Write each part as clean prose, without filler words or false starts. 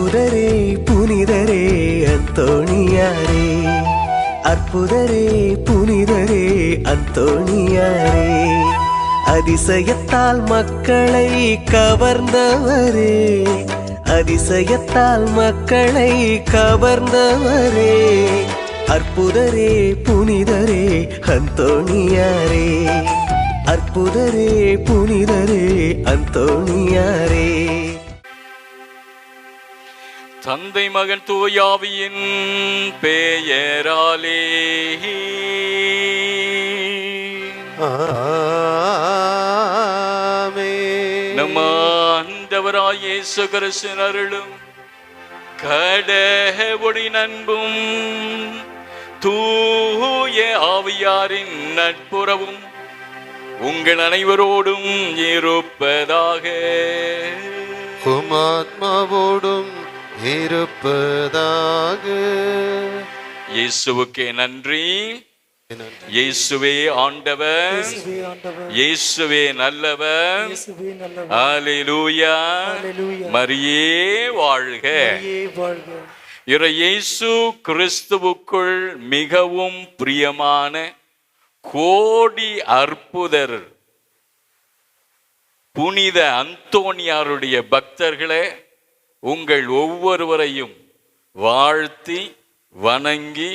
அற்புதரே புனிதரே அந்தோணியாரே, அற்புதரே புனிதரே அந்தோணியாரே, அதிசயத்தால் மக்களை கவர்ந்தவரே, அதிசயத்தால் மக்களை கவர்ந்தவரே, அற்புதரே புனிதரே அந்தோணியாரே, அற்புதரே புனிதரே அந்தோணியாரே. தந்தை மகன் தூயாவியின் பெயராலே ஆமென். நம் ஆண்டவராகிய இயேசு கிறிஸ்துவின் அருளும் கடவுளின் அன்பும் தூய ஆவியாரின் நட்புறவும் உங்கள் அனைவரோடும் இருப்பதாக. உம் ஆத்மாவோடும் இருப்பதாக. இயேசுவுக்கே நன்றி. இயேசுவே ஆண்டவர், இயேசுவே நல்லவர். அல்லேலூயா. மரியே வாழ்க. இறை இயேசு கிறிஸ்துவுக்குள் மிகவும் பிரியமான கோடி அற்புதர் புனித அந்தோணியாருடைய பக்தர்களே, உங்கள் ஒவ்வொருவரையும் வாழ்த்தி வணங்கி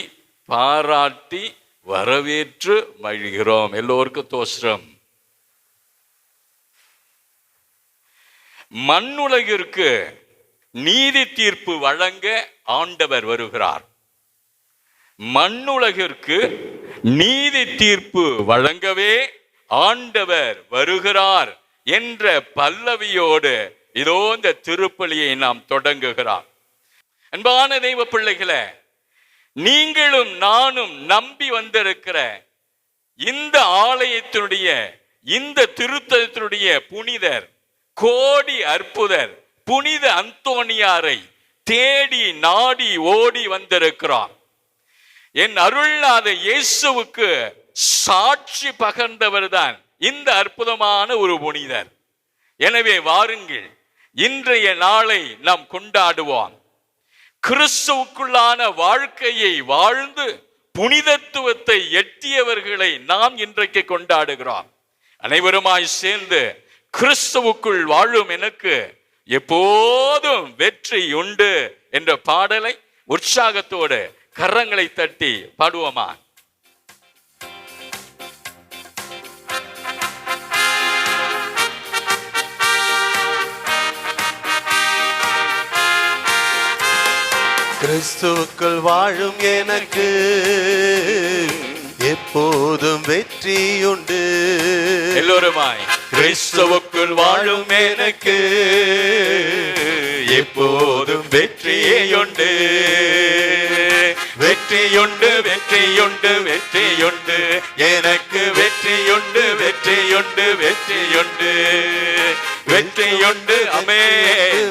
பாராட்டி வரவேற்று மகிழ்கிறோம். எல்லோருக்கும் தோஸ்ரம். மண்ணுலகிற்கு நீதி தீர்ப்பு வழங்க ஆண்டவர் வருகிறார். மண்ணுலகிற்கு நீதி தீர்ப்பு வழங்கவே ஆண்டவர் வருகிறார் என்ற பல்லவியோடு இதோ இந்த திருப்பலியை நாம் தொடங்குகிறார். அன்பான தெய்வ பிள்ளைகளே, நீங்களும் நானும் நம்பி வந்திருக்கிற இந்த ஆலயத்தினுடைய இந்த திருத்தலத்தினுடைய புனிதர் கோடி அற்புதர் புனித அந்தோணியாரை தேடி நாடி ஓடி வந்திருக்கிறார். என் அருள்நாத இயேசுவுக்கு சாட்சி பகர்ந்தவர் தான் இந்த அற்புதமான ஒரு புனிதர். எனவே வாருங்கள், இன்றைய நாளை நாம் கொண்டாடுவோம். கிறிஸ்துவுக்குள்ளான வாழ்க்கையை வாழ்ந்து புனிதத்துவத்தை எட்டியவர்களை நாம் இன்றைக்கு கொண்டாடுகிறோம். அனைவருமாய் சேர்ந்து கிறிஸ்துவுக்குள் வாழும் எனக்கு எப்போதும் வெற்றி உண்டு என்ற பாடலை உற்சாகத்தோடு கரங்களை தட்டி பாடுவோமா? கிறிஸ்துவுக்குள் வாழும் எனக்கு எப்போதும் வெற்றியுண்டு. எல்லோருமாய், கிறிஸ்துவுக்குள் வாழும் எனக்கு எப்போதும் வெற்றியுண்டு, வெற்றியுண்டு, வெற்றியுண்டு, வெற்றியுண்டு, எனக்கு வெற்றியுண்டு, வெற்றியுண்டு, வெற்றியுண்டு, வெற்றியுண்டு. அமே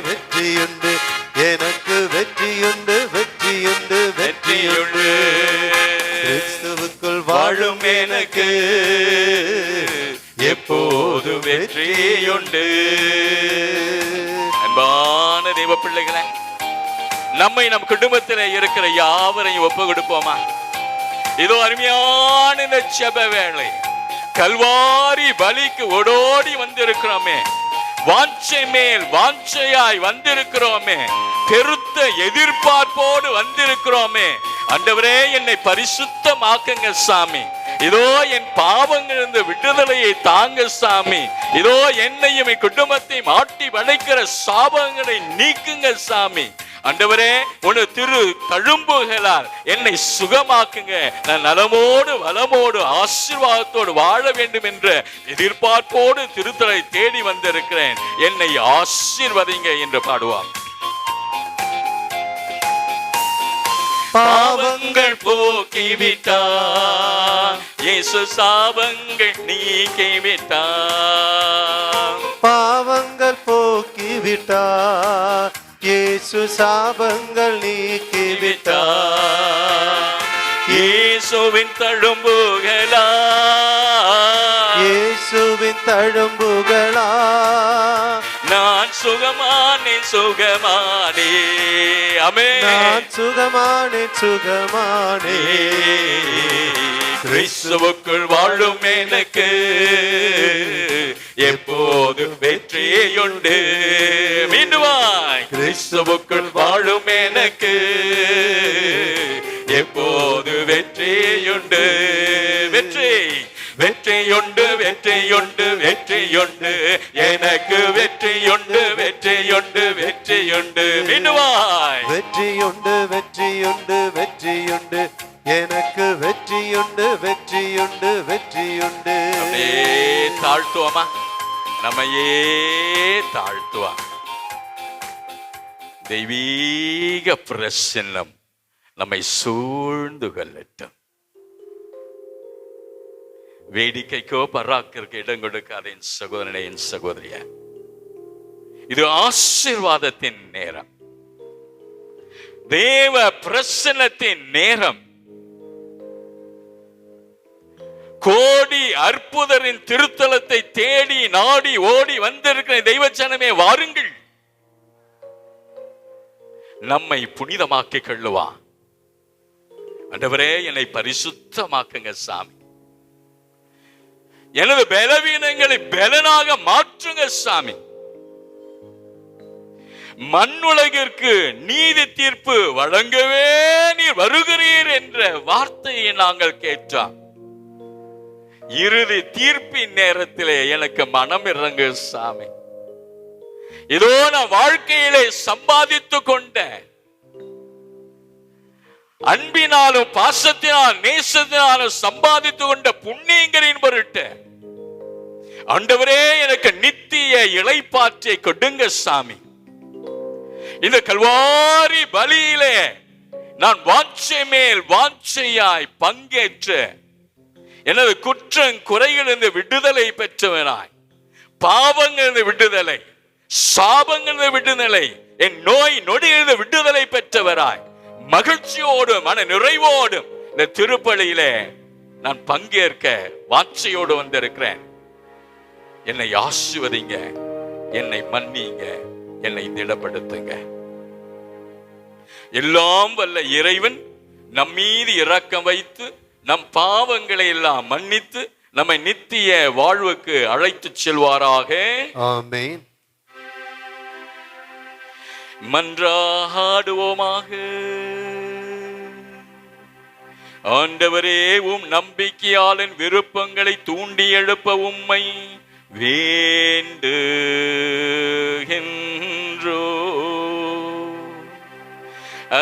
வெற்றியுண்டு, எனக்கு வெற்றியுண்டு, வெற்றியுண்டு, வெற்றியுண்டு. கிறிஸ்துவுக்குள் வாழும் எனக்கு எப்போது வெற்றியுண்டு. அன்பான தெய்வ பிள்ளைகளே, நம்மை நம் குடும்பத்தில் இருக்கிற யாவரையும் ஒப்பு கொடுப்போமா? இதோ அருமையான இந்த ஜெப வேளை, கல்வாரி பலிக்கு ஓடோடி வந்திருக்கிறோமே, வாஞ்சை மேல் வாஞ்சையாய் வந்திருக்கிறோமே, பெருத்த எதிர்பார்ப்போடு வந்திருக்கிறோமே. ஆண்டவரே, என்னை பரிசுத்தமாக்குங்க சாமி. இதோ என் பாவங்களிலிருந்து விடுதலையை தாங்க சாமி. இதோ என்னையும் என் குடும்பத்தையும் ஆட்டி வளைக்கிற சாபங்களை நீக்குங்க சாமி. ஆண்டவரே, உன் திரு தழும்புகளால் என்னை சுகமாக்குங்க. நான் நலமோடு வளமோடு ஆசீர்வாதத்தோடு வாழ வேண்டும் என்ற எதிர்பார்ப்போடு திருத்தலை தேடி வந்திருக்கிறேன். என்னை ஆசீர்வதிங்க என்று பாடுவார். பாவங்கள் போக்கிவிட்டார் இயேசு, சாபங்கள் நீக்கிவிட்டார். பாவங்கள் போக்கிவிட்டார் இயேசு, சாபங்கள் நீக்கிவிட்டார். இயேசுவின் தழும்புகளா, இயேசுவின் தழும்புகளா, நான் சுகமானே சுகமானே. ஆமென். நான் சுகமானே சுகமானே. கிறிஸ்துவுக்குள் வாழும் எனக்கு எப்போது வெற்றியுண்டு. மீண்டுமாய். கிறிஸ்துவுக்குள் வாழும் எனக்கு எப்போது வெற்றியுண்டு. வெற்றி வெற்றியுண்டு வெற்றியுண்டு வெற்றியுண்டு எனக்கு வெற்றியுண்டு வெற்றியுண்டு வெற்றியுண்டு. மீண்டுமாய். வெற்றியுண்டு வெற்றியுண்டு வெற்றியுண்டு எனக்கு வெற்றியுண்டு வெற்றியுண்டு வெற்றியுண்டு. அப்படியே தாழ்த்துவோமா? நம்மையே தாழ்த்துவோம். தெய்வீக பிரசன்னம் நம்மை சூழ்ந்து கொள்ளட்டும். வேடிக்கைக்கோ பராக்கிற்கு இடம் கொடுக்காத என் சகோதரனே, என் சகோதரிய, இது ஆசீர்வாதத்தின் நேரம், தேவ பிரசன்னத்தின் நேரம். கோடி அற்புதரின் திருத்தலத்தை தேடி நாடி ஓடி வந்திருக்கிற தெய்வ ஜனமே, வாருங்கள், நம்மை புனிதமாக்கிக் கொள்ளுவா. ஆண்டவரே, என்னை பரிசுத்தமாக்குங்க சாமி. எனது பலவீனங்களை பலனாக மாற்றுங்க சாமி. மண்ணுலகிற்கு நீதி தீர்ப்பு வழங்கவே நீர் வருகிறீர் என்ற வார்த்தையை நாங்கள் கேட்டோம். இறுதி தீர்ப்பின் நேரத்திலே எனக்கு மனம் இறங்கு சாமி. இதோ நான் வாழ்க்கையிலே சம்பாதித்து கொண்ட அன்பினாலும் பாசத்தினால் நேசத்தினாலும் சம்பாதித்து கொண்ட புண்ணியங்களின் பொருட்டு ஆண்டவரே, எனக்கு நித்திய இளைப்பாற்றை கொடுங்க சாமி. இந்த கல்வாரி பலியிலே நான் வாஞ்சை மேல் வாஞ்சையாய் பங்கேற்று எனது குற்றம் குறைகளிலிருந்து விடுதலை பெற்றவனாய், பாவங்களிலிருந்து விடுதலை, சாபங்களிலிருந்து விடுதலை, என் நோய் நொடியிலிருந்து விடுதலை பெற்றவராய் மகிழ்ச்சியோடும் மன நிறைவோடும் இந்த திருப்பலியிலே நான் பங்கேற்க வாஞ்சையோடு வந்திருக்கிறேன். என்னை ஆசீர்வதிங்க, என்னை மன்னிங்க, என்னை திடப்படுத்துங்க. எல்லாம் வல்ல இறைவன் நம் மீது இரக்கம் வைத்து நம் பாவங்களை எல்லாம் மன்னித்து நம்மை நித்திய வாழ்வுக்கு அழைத்து செல்வாராக. ஆமென். மன்றாடுவோமாக. ஆண்டவரே, உம் நம்பிக்கையாளன் விருப்பங்களை தூண்டி எழுப்ப உம்மை வேண்டுகின்றோ.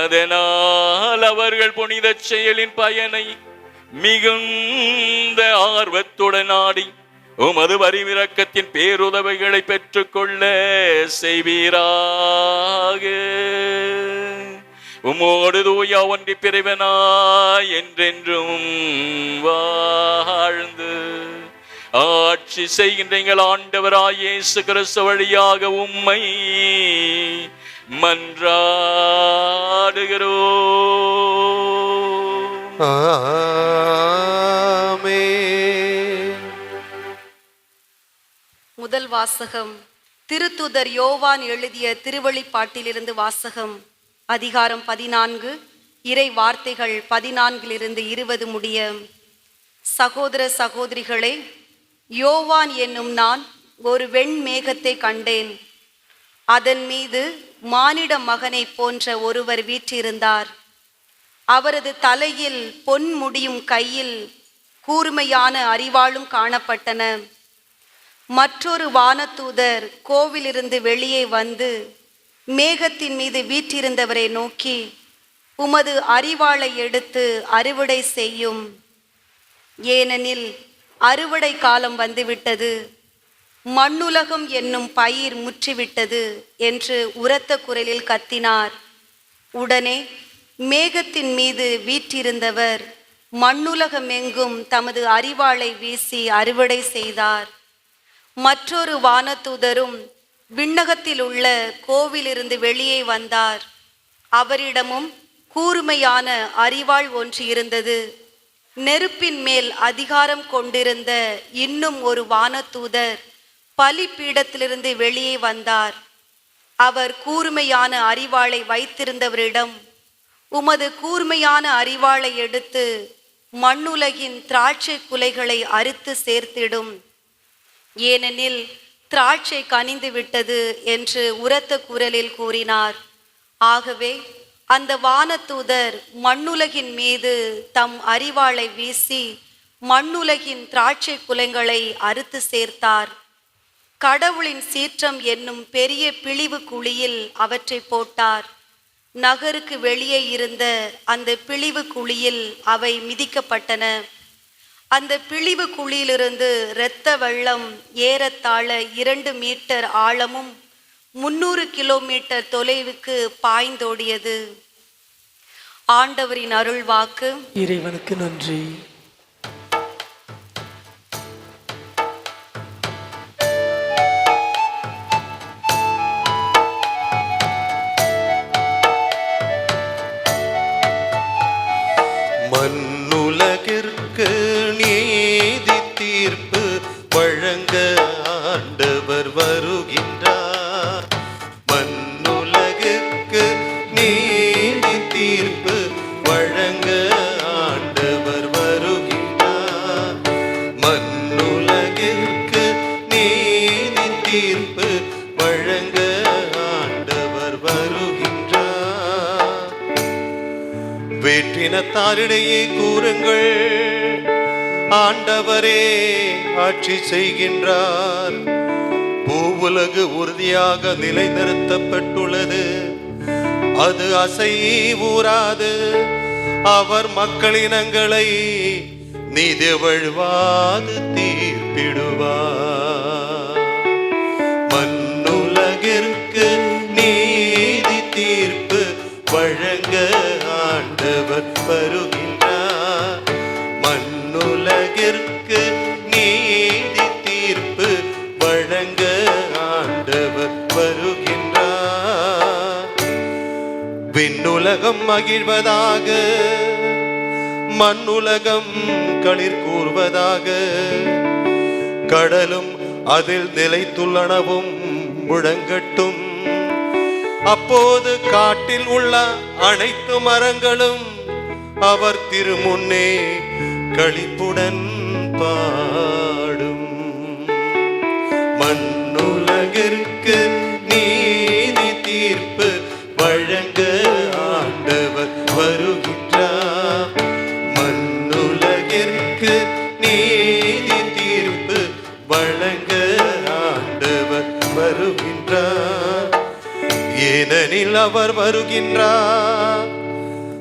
அதனால் அவர்கள் புனித செயலின் பயனை மிகுந்த ஆர்வத்துடன் நாடி உமது வரிவிரக்கத்தின் பேருதவிகளை பெற்றுக்கொள்ள செய்வீராக. உமோடு தூய ஒன்றி பிரிவனாய் என்றென்றும் வாழ்ந்து ஆட்சி செய்கின்ற எங்கள் ஆண்டவராய் இயேசு கிறிஸ்து வழியாக உம்மை மன்றாடுகிறோம். ஆமென். முதல் வாசகம் திருத்தூதர் யோவான் எழுதிய திருவெளிப்பாட்டிலிருந்து வாசகம். அதிகாரம் 14, இறை வார்த்தைகள் 14 20 முடிய. சகோதர சகோதரிகளே, யோவான் என்னும் நான் ஒரு வெண்மேகத்தை கண்டேன். அதன் மீது மானிட மகனை போன்ற ஒருவர் வீற்றிருந்தார். அவரது தலையில் பொன் முடியும், கையில் கூர்மையான அரிவாளும் காணப்பட்டன. மற்றொரு வானதூதர் கோவிலிருந்து வெளியே வந்து மேகத்தின் மீது வீற்றிருந்தவரை நோக்கி, உமது அரிவாளை எடுத்து அறுவடை செய்யும், ஏனெனில் அறுவடை காலம் வந்துவிட்டது, மண்ணுலகம் என்னும் பயிர் முற்றிவிட்டது என்று உரத்த குரலில் கத்தினார். உடனே மேகத்தின் மீது வீற்றிருந்தவர் மண்ணுலகமெங்கும் தமது அரிவாளை வீசி அறுவடை செய்தார். மற்றொரு வானதூதரும் விண்ணகத்தில் உள்ள கோவிலிருந்து வெளியே வந்தார். அவரிடமும் கூர்மையான அரிவாள் ஒன்று இருந்தது. நெருப்பின் மேல் அதிகாரம் கொண்டிருந்த இன்னும் ஒரு வானதூதர் பலிபீடத்திலிருந்து வெளியே வந்தார். அவர் கூர்மையான அரிவாளை வைத்திருந்தவரிடம், உமது கூர்மையான அரிவாளை எடுத்து மண்ணுலகின் திராட்சை குலைகளை அறுத்து சேர்த்திடும், ஏனெனில் திராட்சை கனிந்து விட்டது என்று உரத்த குரலில் கூறினார். ஆகவே அந்த வானதூதர் மண்ணுலகின் மீது தம் அரிவாளை வீசி மண்ணுலகின் திராட்சை குலைகளை அறுத்து சேர்த்தார். கடவுளின் சீற்றம் என்னும் பெரிய பிழிவு குழியில் அவற்றை போட்டார். நகருக்கு வெளியே இருந்த அந்த பிழிவு குழியில் அவை மிதிக்கப்பட்டன. அந்த பிழிவு குழியிலிருந்து இரத்த வெள்ளம் ஏறத்தாழ 2 மீட்டர் ஆழமும் 300 கிலோமீட்டர் தொலைவுக்கு பாய்ந்தோடியது. ஆண்டவரின் அருள்வாக்கு. இறைவனுக்கு நன்றி. மண்ணுலகிற்கு நீதி தீர்ப்பு வழங்க ஆண்டவர் வருகின்றார். மண்ணுலகிற்கு நீதி தீர்ப்பு வழங்க ஆண்டவர் வருகின்றார். மண்ணுலகிற்கு நீதி தீர்ப்பு வழங்க ஆண்டவர் வருகின்றார். வேற்றினத்தாரிடையே கூறுங்கள், ஆண்டவரே ஆட்சி செய்கின்றார். பூவுலகு உறுதியாக நிலைநிறுத்தப்பட்டுள்ளது, அது அசைவூராது. அவர் மக்களினங்களை நீதி வழுவாது தீர்ப்பிடுவார். மண்ணுலகிற்கு நீதி தீர்ப்பு வழங்க ஆண்டவர் வருகின்றார். மண்ணுலகிற்கு நீதி தீர்ப்பு வழங்க ஆண்டவர் வருகின்றார். விண்ணுலகம் மகிழ்வதாக, மண்ணுலகம் களிர் கூர்வதாக. கடலும் அதில் நிலைத்துள்ளனவும் முழங்கட்டும். அப்போது காட்டில் உள்ள அனைத்து மரங்களும் அவர் திருமுன்னே களிப்புடன் பாடும். மண்ணுலகிற்கு நீதி தீர்ப்பு வழங்க ஆண்டவர் வருகின்றார். மண்ணுலகிற்கு நீதி தீர்ப்பு வழங்க ஆண்டவர் வருகின்றார். ஏனெனில் அவர் வருகின்றார்.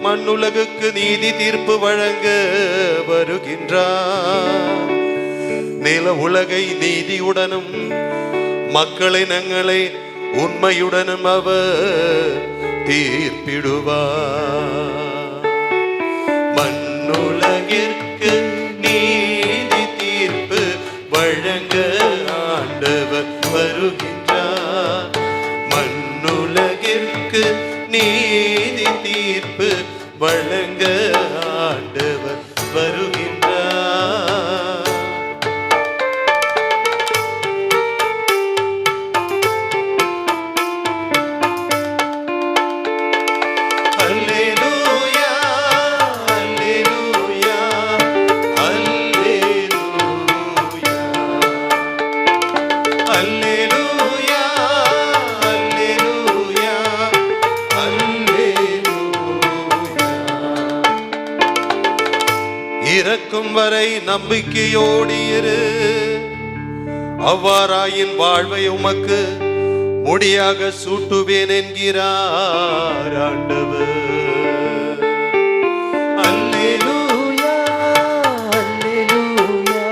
மண்ணுலகுக்கு நீதி தீர்ப்பு வழங்க வருகின்றார். நில உலகை நீதியுடனும் மக்களினங்களை உண்மையுடனும் அவர் தீர்ப்பிடுவார். மண்ணுலகிற்கு நீதி தீர்ப்பு வழங்க ஆண்டவர் வருகின்றார். மண்ணுலகிற்கு நீதி தீர்ப்பு வழங்க ஆண்டவர் வருகின்றார். அல்லேலூயா, அல்லேலூயா, அல்லேலூயா, அல்லேலூயா, அல்லேலூயா, அல்லேலூயா. இறக்கும் வரை நம்பிக்கையோடு இரு. அவ்வாறாயின் வாழ்வை உமக்கு முடியாக சூட்டுவேன் என்கிறார் ஆண்டவர். அல்லேலூயா, அல்லேலூயா,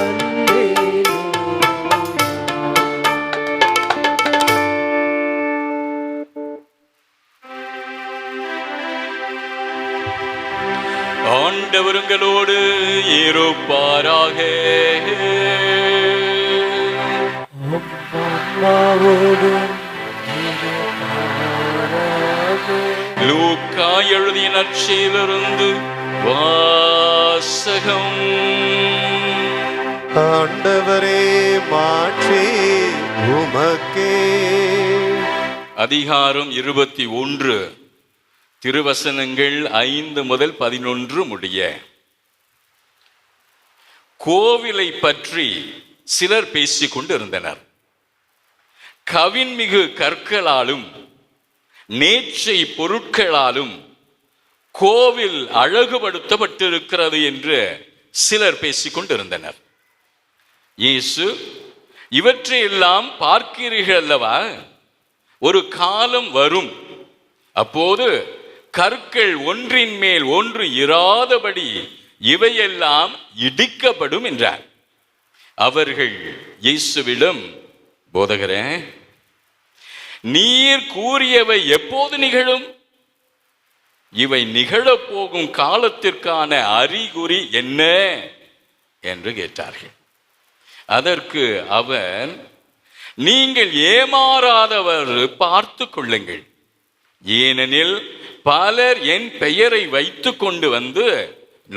அல்லேலூயா. ஆண்டவர் உங்களோடு இருப்பாராக. லூக்கா எழுதிய நற்செய்தியிலிருந்து வாசகம். ஆண்டவரே மாற்றி உமக்கே. அதிகாரம் 21, திருவசனங்கள் 5 முதல் 11 முடிய. கோவிலை பற்றி சிலர் பேசிக் கொண்டிருந்தனர். கவின்மிகு கற்களாலும் நேற்றை பொருட்களாலும் கோவில் அழகுபடுத்தப்பட்டிருக்கிறது என்று சிலர் பேசிக் கொண்டிருந்தனர். இயேசு, இவற்றையெல்லாம் பார்க்கிறீர்கள் அல்லவா? ஒரு காலம் வரும், அப்போது கற்கள் ஒன்றின் மேல் ஒன்று இராதபடி இவையெல்லாம் இடிக்கப்படும் என்றார். அவர்கள் இயேசுவிடம், போதகரே, நீர் கூறியவை எப்போது நிகழும்? இவை நிகழப்போகும் காலத்திற்கான அறிகுறி என்ன என்று கேட்டார்கள். அதற்கு அவர், நீங்கள் ஏமாறாதவர் பார்த்து கொள்ளுங்கள். ஏனெனில் பலர் என் பெயரை வைத்து கொண்டு வந்து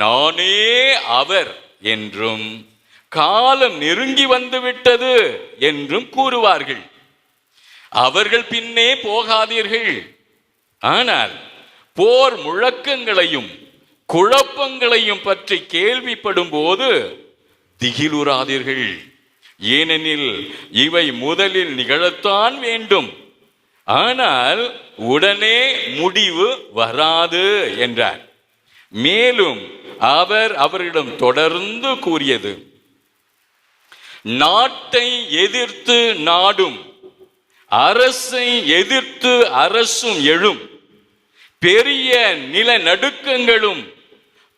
நானே அவர் என்றும் காலம் நெருங்கி வந்து விட்டது என்றும் கூறுவார்கள். அவர்கள் பின்னே போகாதீர்கள். ஆனால் போர் முழக்கங்களையும் குழப்பங்களையும் பற்றி கேள்விப்படும் போது திகிலுறாதீர்கள். ஏனெனில் இவை முதலில் நிகழத்தான் வேண்டும், ஆனால் உடனே முடிவு வராது என்றார். மேலும் அவர் அவரிடம் தொடர்ந்து கூறியது, நாட்டை எதிர்த்து நாடும், அரசை எதிர்த்து அரசும் எழும். பெரிய நிலநடுக்கங்களும்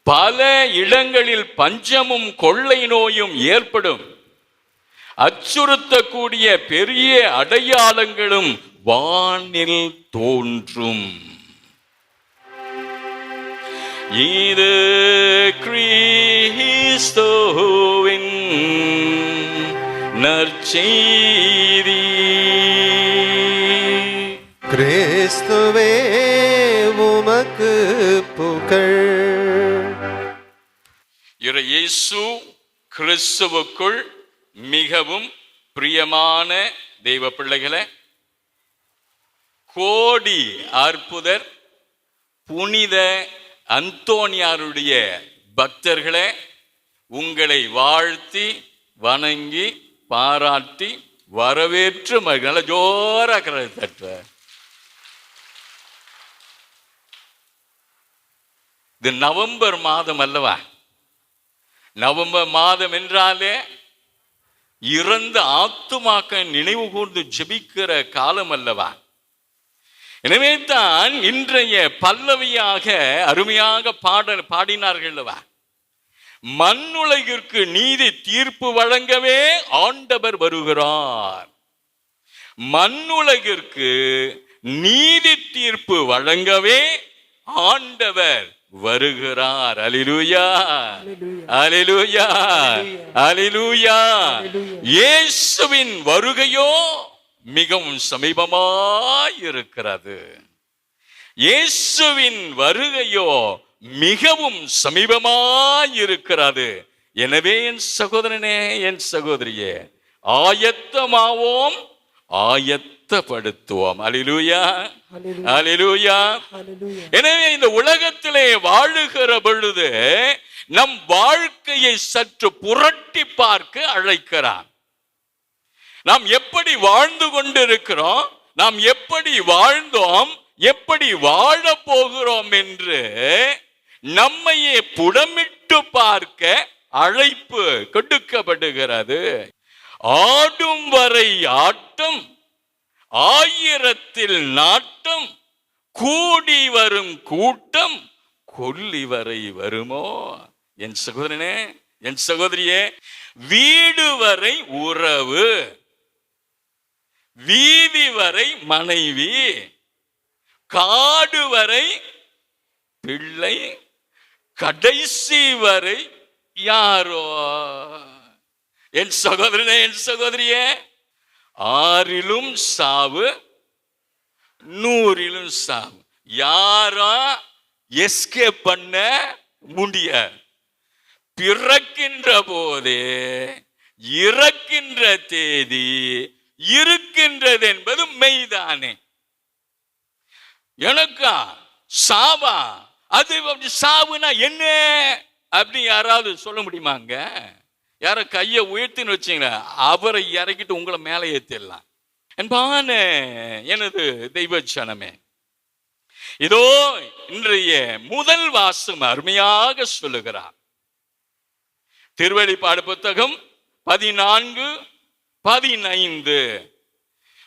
பல இடங்களில் பஞ்சமும் கொள்ளை நோயும் ஏற்படும். அச்சுறுத்தக்கூடிய பெரிய அடையாளங்களும் வானில் தோன்றும். இது கிறிஸ்துவின் நற்செய்தி. கிறிஸ்துவே உமக்கு புகழ். இயேசு கிறிஸ்துவுக்குள் மிகவும் பிரியமான தெய்வ பிள்ளைகளே, கோடி அற்புதர் புனித அந்தோனியாருடைய பக்தர்களே, உங்களை வாழ்த்தி வணங்கி பாராட்டி வரவேற்று நல்ல ஜோரா தட்ட. இது நவம்பர் மாதம் அல்லவா? நவம்பர் மாதம் என்றாலே இறந்த ஆத்துமாக்க நினைவு கூர்ந்து ஜெபிக்கிற காலம் அல்லவா? எனவே தான் இன்றைய பல்லவியாக அருமையாக பாடினார்கள் அல்லவா? மண்ணுலகிற்கு நீதி தீர்ப்பு வழங்கவே ஆண்டவர் வருகிறார். மண்ணுலகிற்கு நீதி தீர்ப்பு வழங்கவே ஆண்டவர் வருகிறார். அல்லேலூயா, அல்லேலூயா, அல்லேலூயா. இயேசுவின் வருகையோ மிகவும் சமீபமாயிருக்கிறது. இயேசுவின் வருகையோ மிகவும் சமீபமாயிருக்கிறது. எனவே என் சகோதரனே, என் சகோதரியே, ஆயத்தமாவோம், ஆயத்தப்படுத்துவோம். அல்லேலூயா, அல்லேலூயா. எனவே இந்த உலகத்திலே வாழுகிற பொழுது நம் வாழ்க்கையை சற்று புரட்டி பார்க்க அழைக்கிறான். நாம் எப்படி வாழ்ந்து கொண்டிருக்கிறோம், நாம் எப்படி வாழ்ந்தோம், எப்படி வாழ போகிறோம் என்று நம்மையே புடமிட்டு பார்க்க அழைப்பு கொடுக்கப்படுகிறது. ஆடும் வரை ஆட்டம், ஆயிரத்தில் நாட்டம், கூடி வரும் கூட்டம் கொல்லி வரை வருமோ? என் சகோதரனே, என் சகோதரியே, வீடு வரை உறவு, வீதி வரை மனைவி, காடு வரை பிள்ளை, கடைசி வரை யாரோ? என் சகோதரனே, என் சகோதரியே, ஆறிலும் சாவு, நூறிலும் சாவு. யாரா எஸ்கேப் பண்ண முடிய? பிறக்கின்ற போதே இறக்கின்ற தேதி இருக்கின்றது என்பது மெய்தானே. எனக்கா சாவா? அது சாவுனா என்ன அப்படி யாராவது சொல்ல முடியுமாங்க? யார கையை உயர்த்தின்னு வச்சீங்களா, அவரை இறக்கிட்டு உங்களை மேலே ஏத்திடலாம். அன்பான எனது தெய்வ ஜனமே, இதோ இன்றைய முதல் வாசம் அருமையாக சொல்லுகிறார். திருவெளிப்பாடு புத்தகம் 14:15,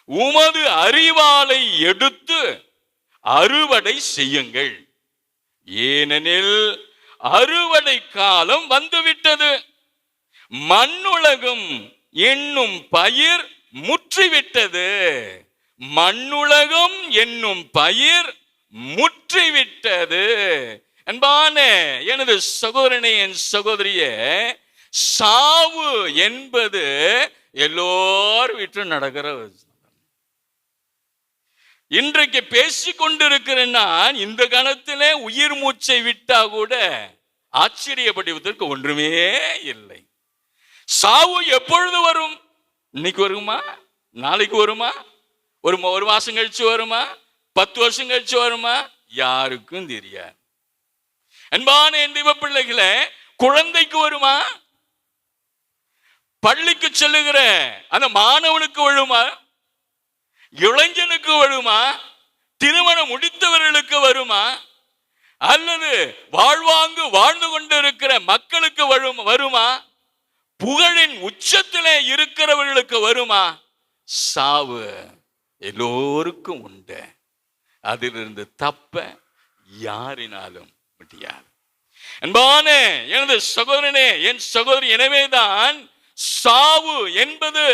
உமது அரிவாளை எடுத்து அறுவடை செய்யுங்கள், ஏனெனில் அறுவடை காலம் வந்துவிட்டது, மண்ணுலகம் என்னும் பயிர் முற்றிவிட்டது. மண்ணுலகம் என்னும் பயிர் முற்றிவிட்டது. அன்பான எனது சகோதரனே, என் சகோதரியே, சாவு என்பது எல்லோரும் வீட்டு நடக்கிற இன்றைக்கு பேசிக்கொண்டிருக்கிற நான் இந்த கணத்திலே உயிர் மூச்சை விட்டா கூட ஆச்சரியப்படுவதற்கு ஒன்றுமே இல்லை. சாவு எப்பொழுது வரும்? இன்னைக்கு வருமா? நாளைக்கு வருமா? ஒரு மாசம் கழிச்சு வருமா? 10 வருஷம் கழிச்சு வருமா? யாருக்கும் தெரியாது. அன்பான என் தெய்வ பிள்ளைகளே, குழந்தைக்கு வருமா? பள்ளிக்கு செல்லுகிற அந்த மாணவனுக்கு வருமா? இளைஞனுக்கு வருமா? திருமணம் முடித்தவர்களுக்கு வருமா? அல்லது வாழ்வாங்கு வாழ்ந்து கொண்டிருக்கிற மக்களுக்கு வருமா? புகழின் உச்சத்திலே இருக்கிறவர்களுக்கு வருமா? சாவு எல்லோருக்கும் உண்டு. அதிலிருந்து தப்ப யாரினாலும் முடியாது. அன்பான எனது சகோதரனே, என் சகோதரி, எனவேதான் சாவு என்பது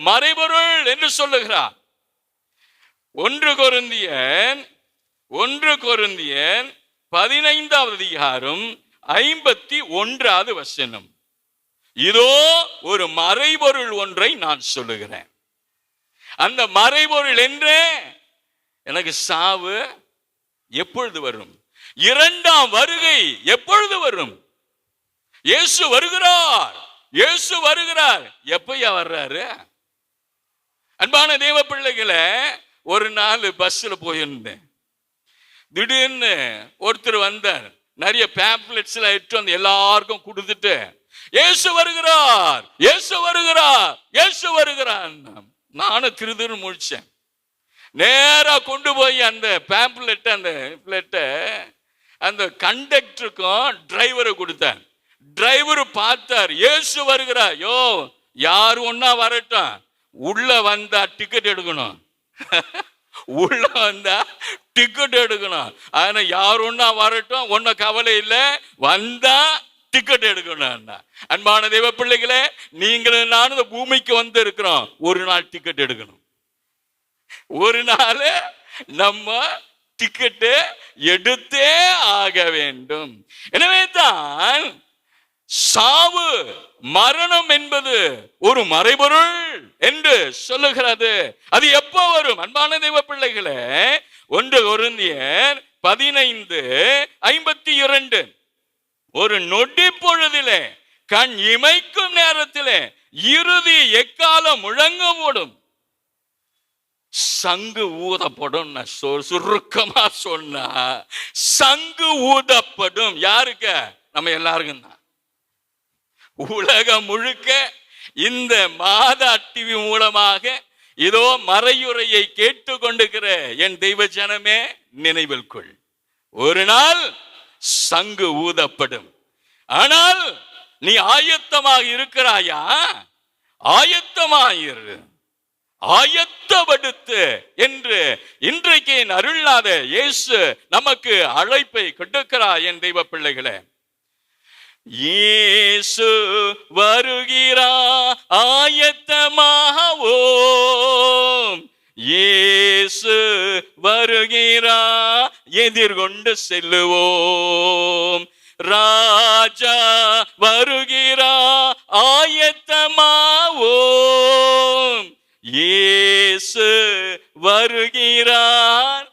மறைபொருள் என்று சொல்லுகிறார். 1 கொரிந்தியர் 15வது அதிகாரம் 51வது வசனம். இதோ ஒரு மறைபொருள் ஒன்றை நான் சொல்லுகிறேன். அந்த மறைபொருள் என்றே எனக்கு சாவு எப்பொழுது வரும்? 2ஆம் வருகை எப்பொழுது வரும்? இயேசு வருகிறார், இயேசு வருகிறார். எப்பயா வர்றாரு? அன்பான தேவ பிள்ளைகளை, ஒரு நாள் பஸ்ல போயிருந்தேன். திடீர்னு ஒருத்தர் வந்தார். நிறைய பேம்ப்ளெட்ஸ் எல்லாம் எடுத்து வந்து எல்லாருக்கும் கொடுத்துட்டு, இயேசு வருகிறார், இயேசு வருகிறார், இயேசு வருகிறார். நானும் திருதிரு முடிச்சேன். நேரா கொண்டு போய் அந்த பேம்ப்ளெட் அந்த கண்டக்டருக்கும் டிரைவரை கொடுத்தேன். டிரைவர் பார்த்தார், இயேசு வருகிறார். யோ, யாரு ஒன்னா வரட்டும், உள்ள வந்தா டிக்கெட் எடுக்கணும். உள்ள வந்தா டிக்கெட் எடுக்கணும். ஆனா யார் ஒன்னா வரட்டும், ஒன்ன கவலை இல்லை, வந்தா டிக்கெட் எடுக்கணும். அன்பான தெய்வ பிள்ளைகளே, நீங்களும் நானும் இந்த பூமிக்கு வந்து இருக்கிறோம். ஒரு நாள் டிக்கெட் எடுக்கணும். ஒரு நாள் நம்ம டிக்கெட்டு எடுத்தே ஆக வேண்டும். எனவே தான் சாவு, மரணம் என்பது ஒரு மறைபொருள் என்று சொல்லுகிறது. அது எப்போ வரும்? அன்பான தெய்வ பிள்ளைகளே, 1 கொரிந்தியர் 15:52, ஒரு நொடி பொழுதிலே, கண் இமைக்கும் நேரத்திலே இறுதி எக்காலம் முழங்கப்படும், சங்கு ஊதப்படும். சுருக்கமா சொன்னா சங்கு ஊதப்படும். யாருக்கு? நம்ம எல்லாருக்கும் தான். உலகம் முழுக்க இந்த மாதா டிவி மூலமாக இதோ மறையுரையை கேட்டுக்கொண்டிருக்கிற என் தெய்வ ஜனமே, நினைவில் கொள், ஒரு நாள் சங்கு ஊதப்படும். ஆனால் நீ ஆயத்தமாக இருக்கிறாயா? ஆயத்தமாயிரு, ஆயத்தப்படுத்து என்று இன்றைக்கு அருள்நாத இயேசு நமக்கு அழைப்பை கொடுக்கிறார். என் தெய்வ பிள்ளைகளே, இயேசு வருகிறார், ஆயத்தமாவோம். இயேசு வருகிறார், எதிர்கொண்டு செல்லுவோம். ராஜா வருகிறார், ஆயத்தமாவோம். இயேசு வருகிறார்,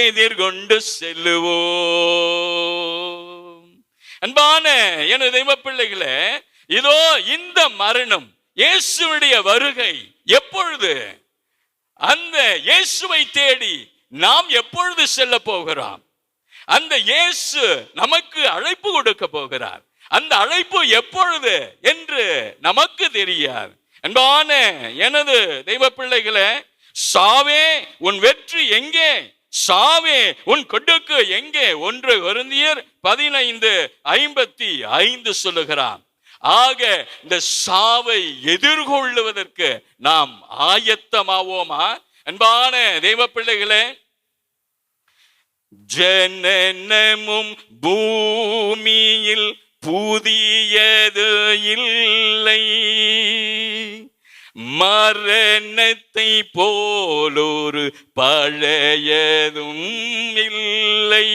எதிர்கொண்டு செல்லுவோம். அன்பான எனது தெய்வ பிள்ளைகளே, இதோ இந்த மரணம், இயேசுடைய வருகை எப்பொழுது? அந்த இயேசுவை தேடி நாம் எப்பொழுது செல்ல போகிறோம்? அந்த இயேசு நமக்கு அழைப்பு கொடுக்க போகிறார். அந்த அழைப்பு எப்பொழுது என்று நமக்கு தெரியாது. அன்பான எனது தெய்வ பிள்ளைகளே, சாவே உன் வெற்றி எங்கே? சாவே உன் கொடுக்கு எங்கே? 1 கொரிந்தியர் 15:55 சொல்லுகிறான். ஆக இந்த சாவை எதிர்கொள்ளுவதற்கு நாம் ஆயத்தமாவோமா? அன்பான தெய்வ பிள்ளைகளே, ஜனனமும் பூமியில் புதியது இல்லை, மரணத்தை போலொரு பழையதும் இல்லை,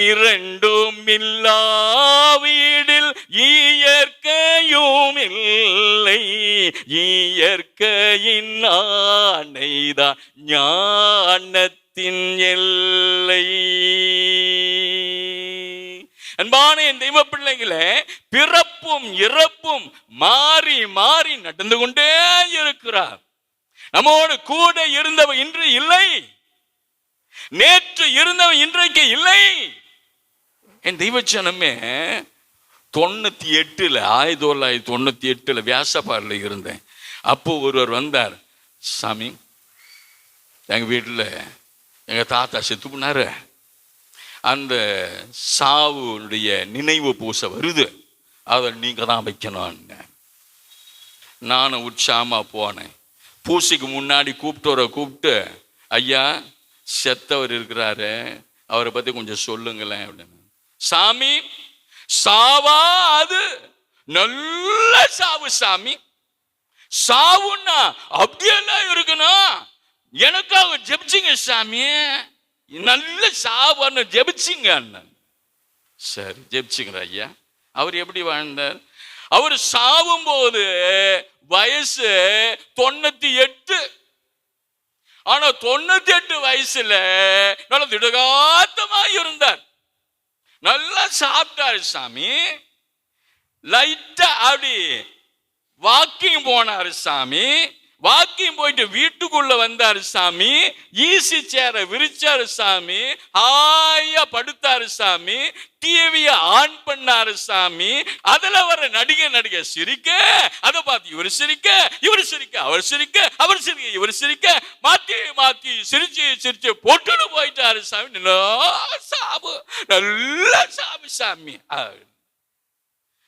இரண்டும் இல்லாவிடில் இயற்கையும் இல்லை, இயற்கையின் ஆணைதான் ஞானத்தின் எல்லை. அன்பான என் தெய்வ பிள்ளைகளே, பிறப்பும் இறப்பும் மாறி மாறி நடந்து கொண்டே இருக்கிறார். நம்மோடு கூட இருந்தவர் இன்று இல்லை, நேற்று இருந்தவன் இன்றைக்கு இல்லை. என் தெய்வச்சனமே, 1998 வியாசப்பாடில் இருந்தேன். அப்போ ஒருவர் வந்தார். சாமி, எங்க வீட்டில் எங்க தாத்தா செத்து போனாரு, அந்த சாவுடைய நினைவு பூசை வருது, அதை நீங்க தான் வைக்கணும். நானும் உற்சாகமா போனேன். பூசைக்கு முன்னாடி கூப்பிட்டு, ஐயா செத்தவர் இருக்கிறாரு, அவரை பத்தி கொஞ்சம் சொல்லுங்களேன் அப்படின்னு. சாமி, சாவா அது? நல்ல சாவு சாமி. சாவுன்னா அப்படியெல்லாம் இருக்கணும், எனக்காக ஜெபிச்சிங்க சாமி, நல்ல சாவான்னு ஜெபிச்சிங்க. சரி, ஜெபிச்சிங்கிற ஐயா. அவர் எப்படி வாழ்ந்தார்? அவர் சாவும் போது வயசு 98. ஆனா 98 வயசுல நல்ல திடகாத்தமா இருந்தார், நல்லா சாப்பிட்டாரு சாமி, லைட்டா அப்படி வாக்கிங் போனாரு சாமி, வாக்கிங் போயிட்டு வீட்டுக்குள்ள வந்தாரு சாமி, ஈசி சேர விரிச்சாரு சாமி, ஹாயா படுத்தாரு சாமி, டிவிய ஆன் பண்ணாரு சாமி, அதுல வர நடிகை சிரிக்க, அதை பார்த்து இவர் சிரிக்க, இவர் சிரிக்க, அவர் சிரிக்க, அவர் சிரிக்க, இவர் சிரிக்க, மாத்தி சிரிச்சு போட்டுன்னு போயிட்டாரு சாமி. சாபு, நல்ல சாபு சாமி.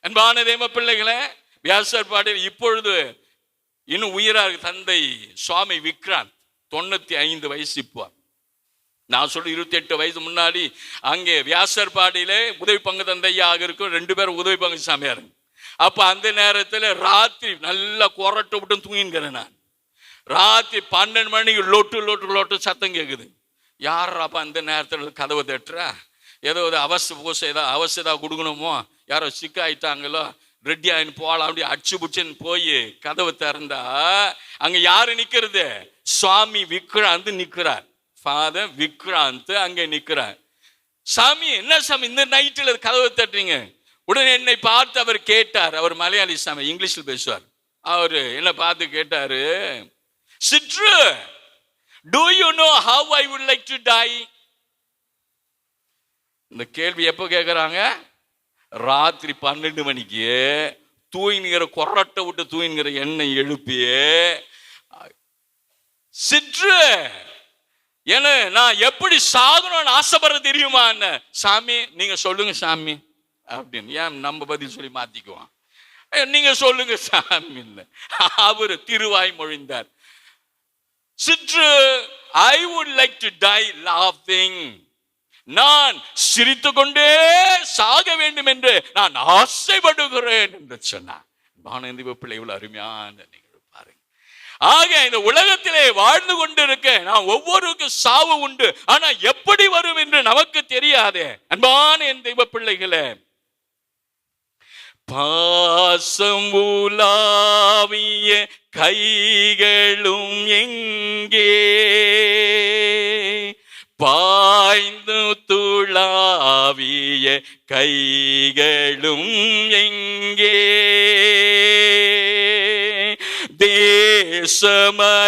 அன்பான தேவ பிள்ளைகளே, வியாசர் பாடியில் இப்பொழுது இன்னும் உயிராக தந்தை சுவாமி விக்ராந்த், 95 வயசு. இப்போ நான் சொல்ல 28 வயசு முன்னாடி அங்கே வியாசர் பாடியிலே உதவி பங்கு தந்தையாக இருக்கும் 2 பேரும் உதவி பங்கு சாமியார். அப்ப அந்த நேரத்தில் ராத்திரி நல்லா கொரட்டை விட்டு தூங்கிக்கிறேன் நான். ராத்திரி 12 மணிக்கு லொட்டு சத்தம் கேட்குது. யார் அப்ப அந்த நேரத்தில் கதவை தட்டுறா? ஏதோ அவசரம் கொடுக்கணுமோ, யாரோ சிக்காயிட்டாங்களோ, ரெடி ஆயின்னு போகலாம் அப்படி அடிச்சு புடிச்சுன்னு போய் கதவை திறந்தா அங்க யாரு நிக்கிறது? சுவாமி விக்ராந்த் நிக்கிறார். ஃபாதர் விக்ராந்த் அங்க நிக்கிறார். சாமி, என்ன சாமி இந்த நைட்டில் கதவை தட்டுறீங்க? உடனே என்னை பார்த்து அவர் கேட்டார். அவர் மலையாளி சாமி, இங்கிலீஷில் பேசுவார். அவரு என்ன பார்த்து கேட்டாரு, சிட்ரு, do you know how I would like to die? இந்த கேள்வி எப்போ கேட்குறாங்க? ராத்திரி 12 மணிக்கு தூங்கிற கொரட்டை விட்டு தூங்கிற எண்ணெய் எழுப்பியே, சிற்று என்ன நான் எப்படி சாகணும்னு ஆசைப்படுற தெரியுமா? என்ன சாமி நீங்க சொல்லுங்க சாமி அப்படின்னு. ஏன் நம்ம பதில் சொல்லி மாத்திக்குவோம், நீங்க சொல்லுங்க சாமி. அவரு திருவாய் மொழிந்தார். சிற்று, I would like to die laughing. நான் சிரித்து கொண்டே சாக வேண்டும் என்று நான் ஆசைப்படுகிறேன் என்று சொன்னார். பிள்ளை இவ்வளவு அருமையான நிகழ்வு பாருங்க. ஆக இந்த உலகத்திலே வாழ்ந்து கொண்டிருக்க நாம் ஒவ்வொருக்கும் சாவு உண்டு, ஆனா எப்படி வரும் என்று நமக்கு தெரியாதே. அன்பான என் தெய்வ பிள்ளைகளே, பாசம் உலாவிய கைகளும் எங்கே, பாய்ந்து துளாவிய கைகளும் எங்கே,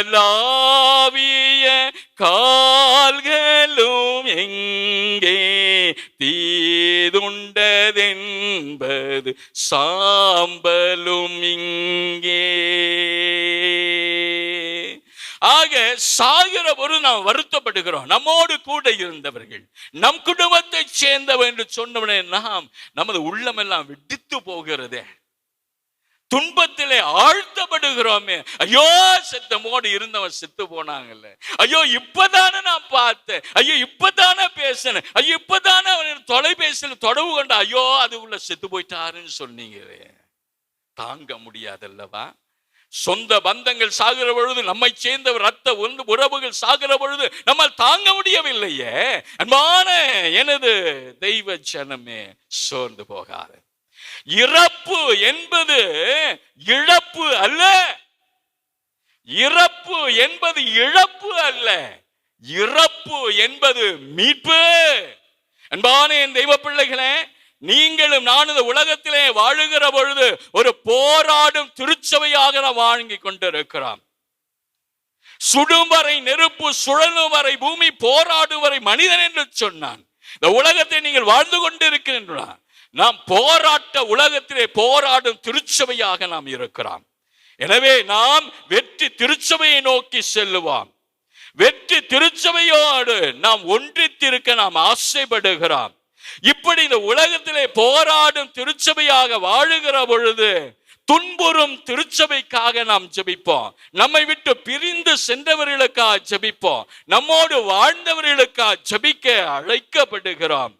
விஷமலாவிய கால்களும் எங்கே, தீதுண்டதென்பது சாம்பலும் இங்கே. ஆக சாகிற பொழுது நாம் வருத்தப்படுகிறோம். நம்மோடு கூட இருந்தவர்கள், நம் குடும்பத்தை சேர்ந்தவர் என்று சொன்னவனே நாம் நமது உள்ளமெல்லாம் வெடித்து போகிறதே, துன்பத்திலே ஆழ்த்தப்படுகிறோமே. ஐயோ, செத்தமோடு இருந்தவன் செத்து போனாங்கல்ல, ஐயோ இப்பதானே நான் பார்த்தேன், ஐயோ இப்பதானே பேசினேன், ஐயோ இப்பதானே அவன் தொலைபேசியில் தொடர்பு கொண்ட, ஐயோ அதுக்குள்ள செத்து போயிட்டாருன்னு சொன்னீங்களே. தாங்க முடியாதல்லவா? சொந்த பந்தங்கள் சாகிற பொழுது, நம்மை சேர்ந்த ரத்த உறவுகள் சாகிற பொழுது நம்மால் தாங்க முடியவில்லையே. அன்பான எனது தெய்வ ஜனமே, சோர்ந்து போகாது. இறப்பு என்பது இழப்பு அல்ல, இறப்பு என்பது இழப்பு அல்ல, இறப்பு என்பது மீட்பு. அன்பான என் தெய்வ பிள்ளைகளே, நீங்களும் நான் இந்த உலகத்திலே வாழுகிற பொழுது ஒரு போராடும் திருச்சபையாக நாம் வாழ்ந்து கொண்டிருக்கிறோம். சுடும் வரை நெருப்பு, சுழலும் வரை பூமி, போராடும் வரை மனிதன் என்று சொன்னான். இந்த உலகத்தை நீங்கள் வாழ்ந்து கொண்டிருக்கின்றான். நாம் போராட்ட உலகத்திலே போராடும் திருச்சபையாக நாம் இருக்கிறோம். எனவே நாம் வெற்றி திருச்சபையை நோக்கி செல்லுவோம். வெற்றி திருச்சபையோடு நாம் ஒன்றித்திருக்க நாம் ஆசைப்படுகிறோம். இப்படி இந்த உலகத்திலே போராடும் திருச்சபையாக வாழுகிற பொழுது துன்புறும் திருச்சபைக்காக நாம் ஜெபிப்போம். நம்மை விட்டு பிரிந்து சென்றவர்களுக்காக ஜெபிப்போம். நம்மோடு வாழ்ந்தவர்களுக்காக ஜெபிக்க அழைக்கப்படுகிறோம்.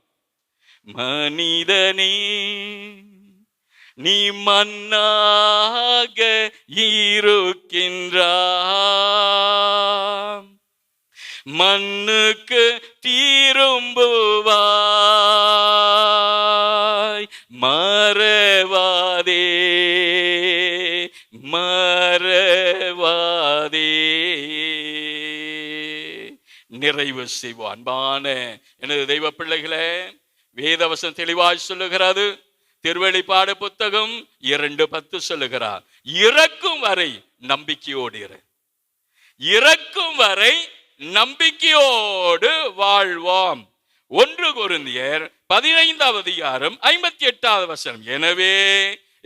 மனிதனே, நீ மண்ணாக இருக்கின்றாய், மண்ணுக்கு திரும்புவாய், மறவாதே மறவாதே. நிறைவு செய்வோம். அன்பான எனது தெய்வ பிள்ளைகளே, வேதவசனம் தெளிவாய் சொல்லுகிறது. திருவெளிப்பாடு புத்தகம் 2:10 சொல்லுகிறார், இறக்கும் வரை நம்பிக்கையோடு இரு, இறக்கும் வரை நம்பிக்கையோடு வாழ்வோம். 1 கொரிந்தியர் 15:58. எனவே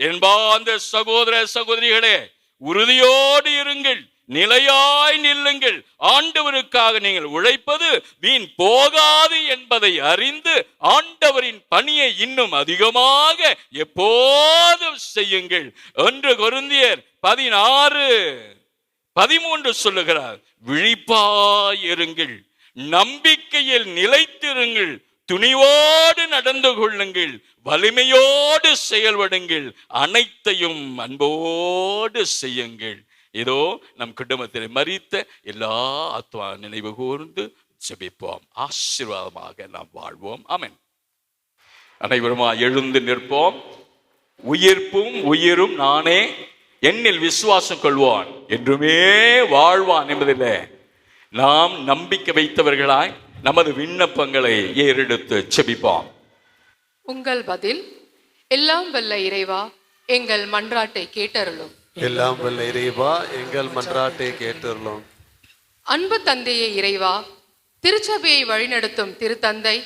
என்பார்ந்த சகோதர சகோதரிகளே, உறுதியோடு இருங்கள், நிலையாய் நில்லுங்கள். ஆண்டவருக்காக நீங்கள் உழைப்பது வீண் போகாது என்பதை அறிந்து ஆண்டவரின் பணியை இன்னும் அதிகமாக எப்போதும் செய்யுங்கள். 1 கொரிந்தியர் 16:13 சொல்லுகிறார், விழிப்பாயிருங்கள், நம்பிக்கையில் நிலைத்திருங்கள், துணிவோடு நடந்து கொள்ளுங்கள், வலிமையோடு செயல்படுங்கள், அனைத்தையும் அன்போடு செய்யுங்கள். இதோ நம் குடும்பத்தில் மரித்த எல்லா ஆத்மா நினைவு கூர்ந்து ஜெபிப்போம். ஆசீர்வாதமாக நாம் வாழ்வோம். ஆமென். அனைவருமா எழுந்து நிற்போம். உயிர்ப்பும் உயிரும் நானே, என்னில் விசுவாசம் கொள்வான் என்றுமே வாழ்வான் என்பதில் நாம் நம்பிக்கை வைத்தவர்களாய் நமது விண்ணப்பங்களை ஏறெடுத்து ஜெபிப்போம். உங்கள் பதில்: எல்லாம் வல்ல இறைவா, எங்கள் மன்றாட்டை கேட்டருளும். எல்லாம் வல்ல இறைவா, எங்கள் மன்றாட்டை கேட்டருளும். அன்பு தந்தையே இறைவா, திருச்சபையை வழிநடத்தும் திருத்தந்தை,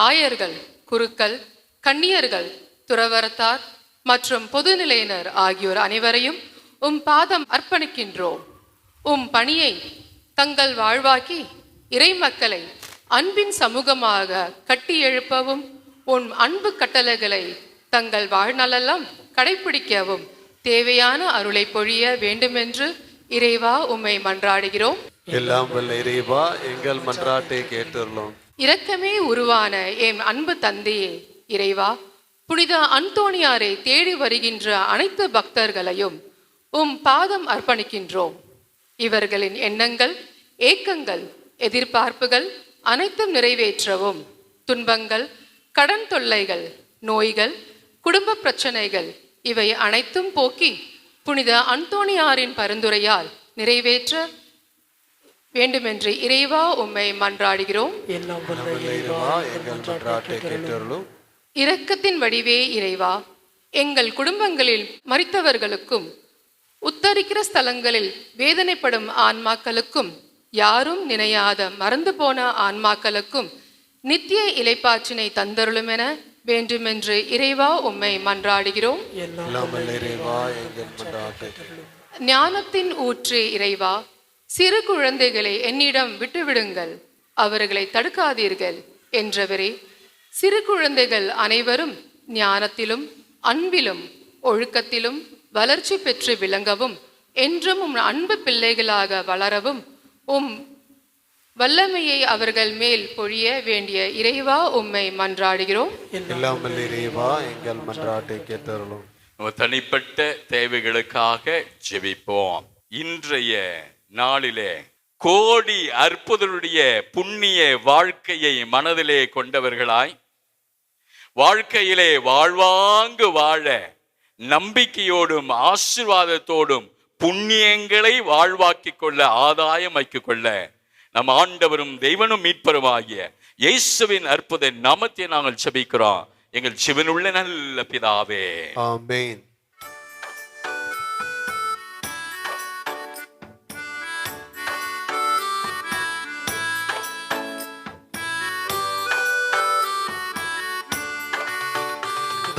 ஆயர்கள், குருக்கள், கன்னியர்கள், துறவரத்தார் மற்றும் பொதுநிலையினர் ஆகியோர் அனைவரையும் உம் பாதம் அர்ப்பணிக்கின்றோம். உம் பணியை தங்கள் வாழ்வாக்கி இறை மக்களை அன்பின் சமூகமாக கட்டி எழுப்பவும், உன் அன்பு கட்டளைகளை தங்கள் வாழ்நாளெல்லாம் கடைபிடிக்கவும் தேவையான அருளை பொழிய வேண்டுமென்று இறைவா உம்மை மன்றாடுகிறோம். எல்லாம் வல்ல இறைவா, எங்கள் மன்றாட்டை கேட்டருளும். இரக்கமே உருவான எம் அன்பு தந்தையே இறைவா, புனித அந்தோணியாரை தேடி வருகின்ற அனைத்து பக்தர்களையும் உம் பாதம் அர்ப்பணிக்கின்றோம். இவர்களின் எண்ணங்கள், ஏக்கங்கள், எதிர்பார்ப்புகள் அனைத்தும் நிறைவேற்றவும், துன்பங்கள், கடன் தொல்லைகள், நோய்கள், குடும்ப பிரச்சனைகள் இவை அனைத்தும் போக்கி புனித அந்தோணியாரின் பரிந்துரையால் நிறைவேற்ற வேண்டுமென்று இறைவா உம்மை மன்றாடுகிறோம். இரக்கத்தின் வடிவே இறைவா, எங்கள் குடும்பங்களில் மரித்தவர்களுக்கும் உத்தர சுட்டரிக்கிற ஸ்தலங்களில் வேதனைப்படும் ஆன்மாக்களுக்கும் யாரும் நினையாத மறந்து போன ஆன்மாக்களுக்கும் நித்திய இளைப்பாற்றினை தந்தருளும் என வேண்டுமென்று இறைவா உம்மை மன்றாடுகிறோம். எல்லாம் வல்ல இறைவா எங்கள் மன்றாட்டை ஞானத்தின் ஊற்று இறைவா, சிறு குழந்தைகளை என்னிடம் விட்டுவிடுங்கள், அவர்களை தடுக்காதீர்கள் என்றவரே, சிறு குழந்தைகள் அனைவரும் ஞானத்திலும் அன்பிலும் ஒழுக்கத்திலும் வளர்ச்சி பெற்று விளங்கவும் என்றும் உம் அன்பு பிள்ளைகளாக வளரவும் உம் வல்லமையை அவர்கள் மேல் பொழிய வேண்டிய இறைவா உம்மை மன்றாடுகிறோம். எல்லாம் வல்ல இறைவா எங்கள் மன்றாட்டை கேட்டருளும். நம்ம தனிப்பட்ட தேவைகளுக்காக ஜெபிப்போம். இன்றைய நாளிலே கோடி அற்புதருடைய புண்ணிய வாழ்க்கையை மனதிலே கொண்டவர்களாய், வாழ்க்கையிலே வாழ்வாங்கு வாழ நம்பிக்கையோடும் ஆசீர்வாதத்தோடும் புண்ணியங்களை வாழ்வாக்கிக் கொள்ள ஆதாயமாக்கிக் கொள்ள நம் ஆண்டவரும் தெய்வனும் மீட்பருமாகிய இயேசுவின் அற்புத நாமத்தை நாங்கள் ஜெபிக்கிறோம். எங்கள் ஜீவனுள்ள நல்ல பிதாவே, ஆமென்.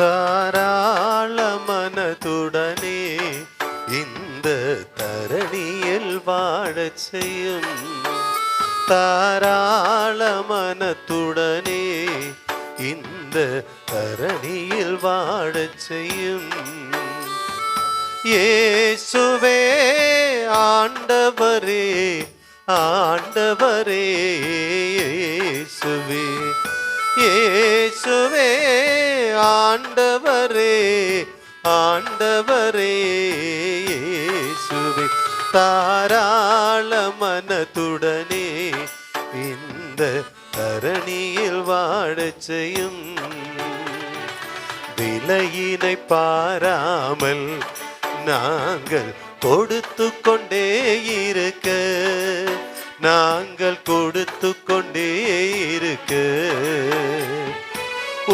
தாராள மனதுடனே இந்த தரணியில் வாழச் செய்யும், தாராள மனத்துடனே இந்த தரணியில் வாழச் செய்யும். இயேசுவே ஆண்டவரே, ஆண்டவரே இயேசுவே, இயேசுவே ஆண்டவரே, ஆண்டவரே இயேசுவே, தாராள மனத்துடனே இந்த தரணியில் வாழச் செய்யும். விலையினை பாராமல் நாங்கள் கொடுத்து கொண்டே இருக்க, நாங்கள் கொடுத்து கொண்டே இருக்க,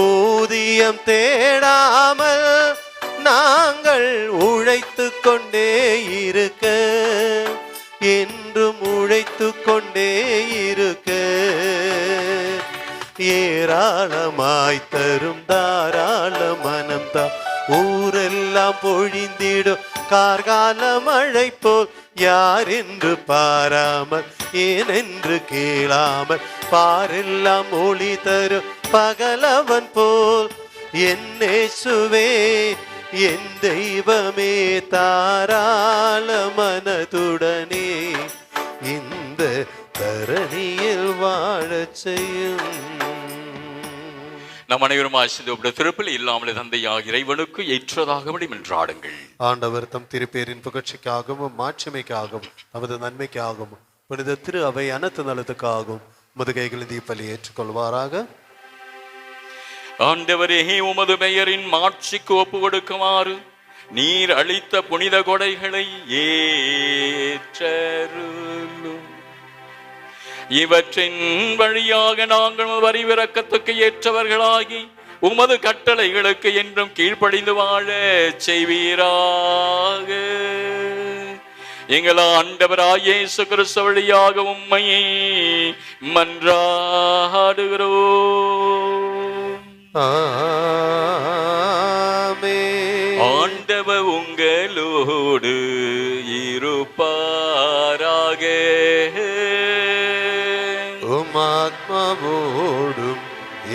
ஊதியம் தேடாமல் நாங்கள் உழைத்து கொண்டே இருக்க, என்றும் உழைத்து கொண்டே இருக்க, ஏராளமாய் தரும் தாராள மனம்தா ஊரெல்லாம் பொழிந்திடும் கார்கால மழை போல், யார் என்று பாராமல் ஏனென்று கேளாமல் பாரெல்லாம் ஒளி தரும் பகலவன் போல், என் இயேசுவே என் தெய்வமே, தாராள மனதுடனே இந்த தரணியில் வாழச் செய்யும். நம் அனைவரும் ஆசிரியர் திருப்பில் இல்லாமலே தந்தையாக இறைவனுக்கு ஏற்றதாகபடி மன்றாடுங்கள். ஆண்டவர் தம் திருப்பேரின் புகழ்ச்சிக்காகவும் மாட்சிமைக்காகவும் நமது நன்மைக்காகவும் புனித திரு அவை அனைத்து நலத்துக்காகவும் முதுகைகளின் தீப்பலி ஏற்றுக்கொள்வாராக. ஆண்டவரே, உமது பெயரின் மாட்சிக்கு ஒப்பு கொடுக்குமாறு நீர் அளித்த புனித கொடைகளை ஏற்றருளும். இவற்றின் வழியாக நாங்கள் வரிவிறக்கத்துக்கு ஏற்றவர்களாகி உமது கட்டளைகளுக்கு என்றும் கீழ்ப்படிந்து வாழ செய்வீராக. எங்கள் ஆண்டவராகிய இயேசு கிறிஸ்து வழியாக உம்மை மன்றாடுகிறோம். ஆமென். ஆண்டவர் உங்களோடு இருப்பாராக. ஆத்மாவோடும்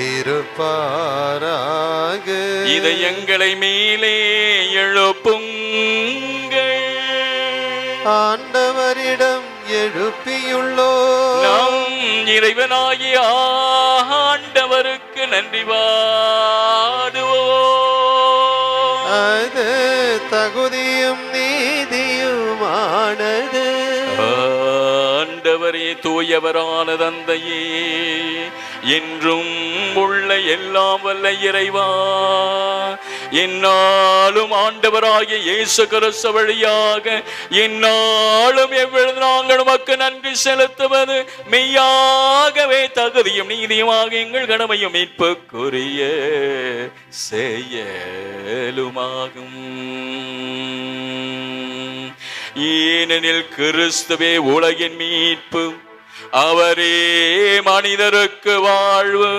இருப்பாராக. இதயங்களை மேலே எழுப்புங்கள். ஆண்டவரிடம் எழுப்பியுள்ளோ நம் இறைவனாகிய ஆண்டவருக்கு நன்றி பாடுவோம். அது தகுதியும் நீதியுமானது. ஆண்டவரே, தூயவரான தந்தையே, என்றும் உள்ள எல்லாம் வல்ல இறைவா, என்னாலும் ஆண்டவராகிய இயேசு கிறிஸ்து வழியாக என்னாலும் எவ்வளவு நாங்கள் உமக்கு நன்றி செலுத்துவது மெய்யாகவே தகுதியும் நீதியுமாக எங்கள் கடமையும் மீட்புக்குரிய செயலுமாகும். ஏனெனில் கிறிஸ்துவே உலகின் மீட்பு, அவரே மனிதருக்கு வாழ்வு,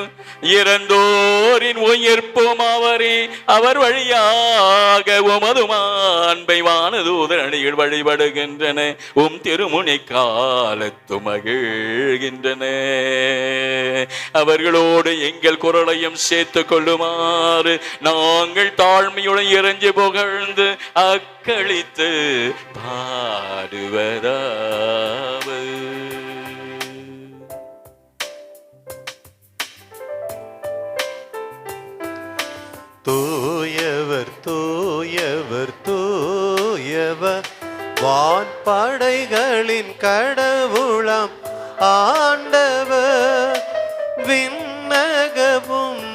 இறந்தோரின் உயிர்ப்பும் அவரே. அவர் வழியாக உமது மாண்பை வானதூதர் அணிகள் வழிபடுகின்றன, உம் திருமுனை காலத்து மகிழ்கின்றன. அவர்களோடு எங்கள் குரலையும் சேர்த்து கொள்ளுமாறு நாங்கள் தாழ்மையுடன் இறைஞ்சி புகழ்ந்து அக்களித்து பாடுவதாவது. தூயவர் தூயவர் தூயவர் வான்படைகளின் கடவுளாம் ஆண்டவர், விண்ணகமும்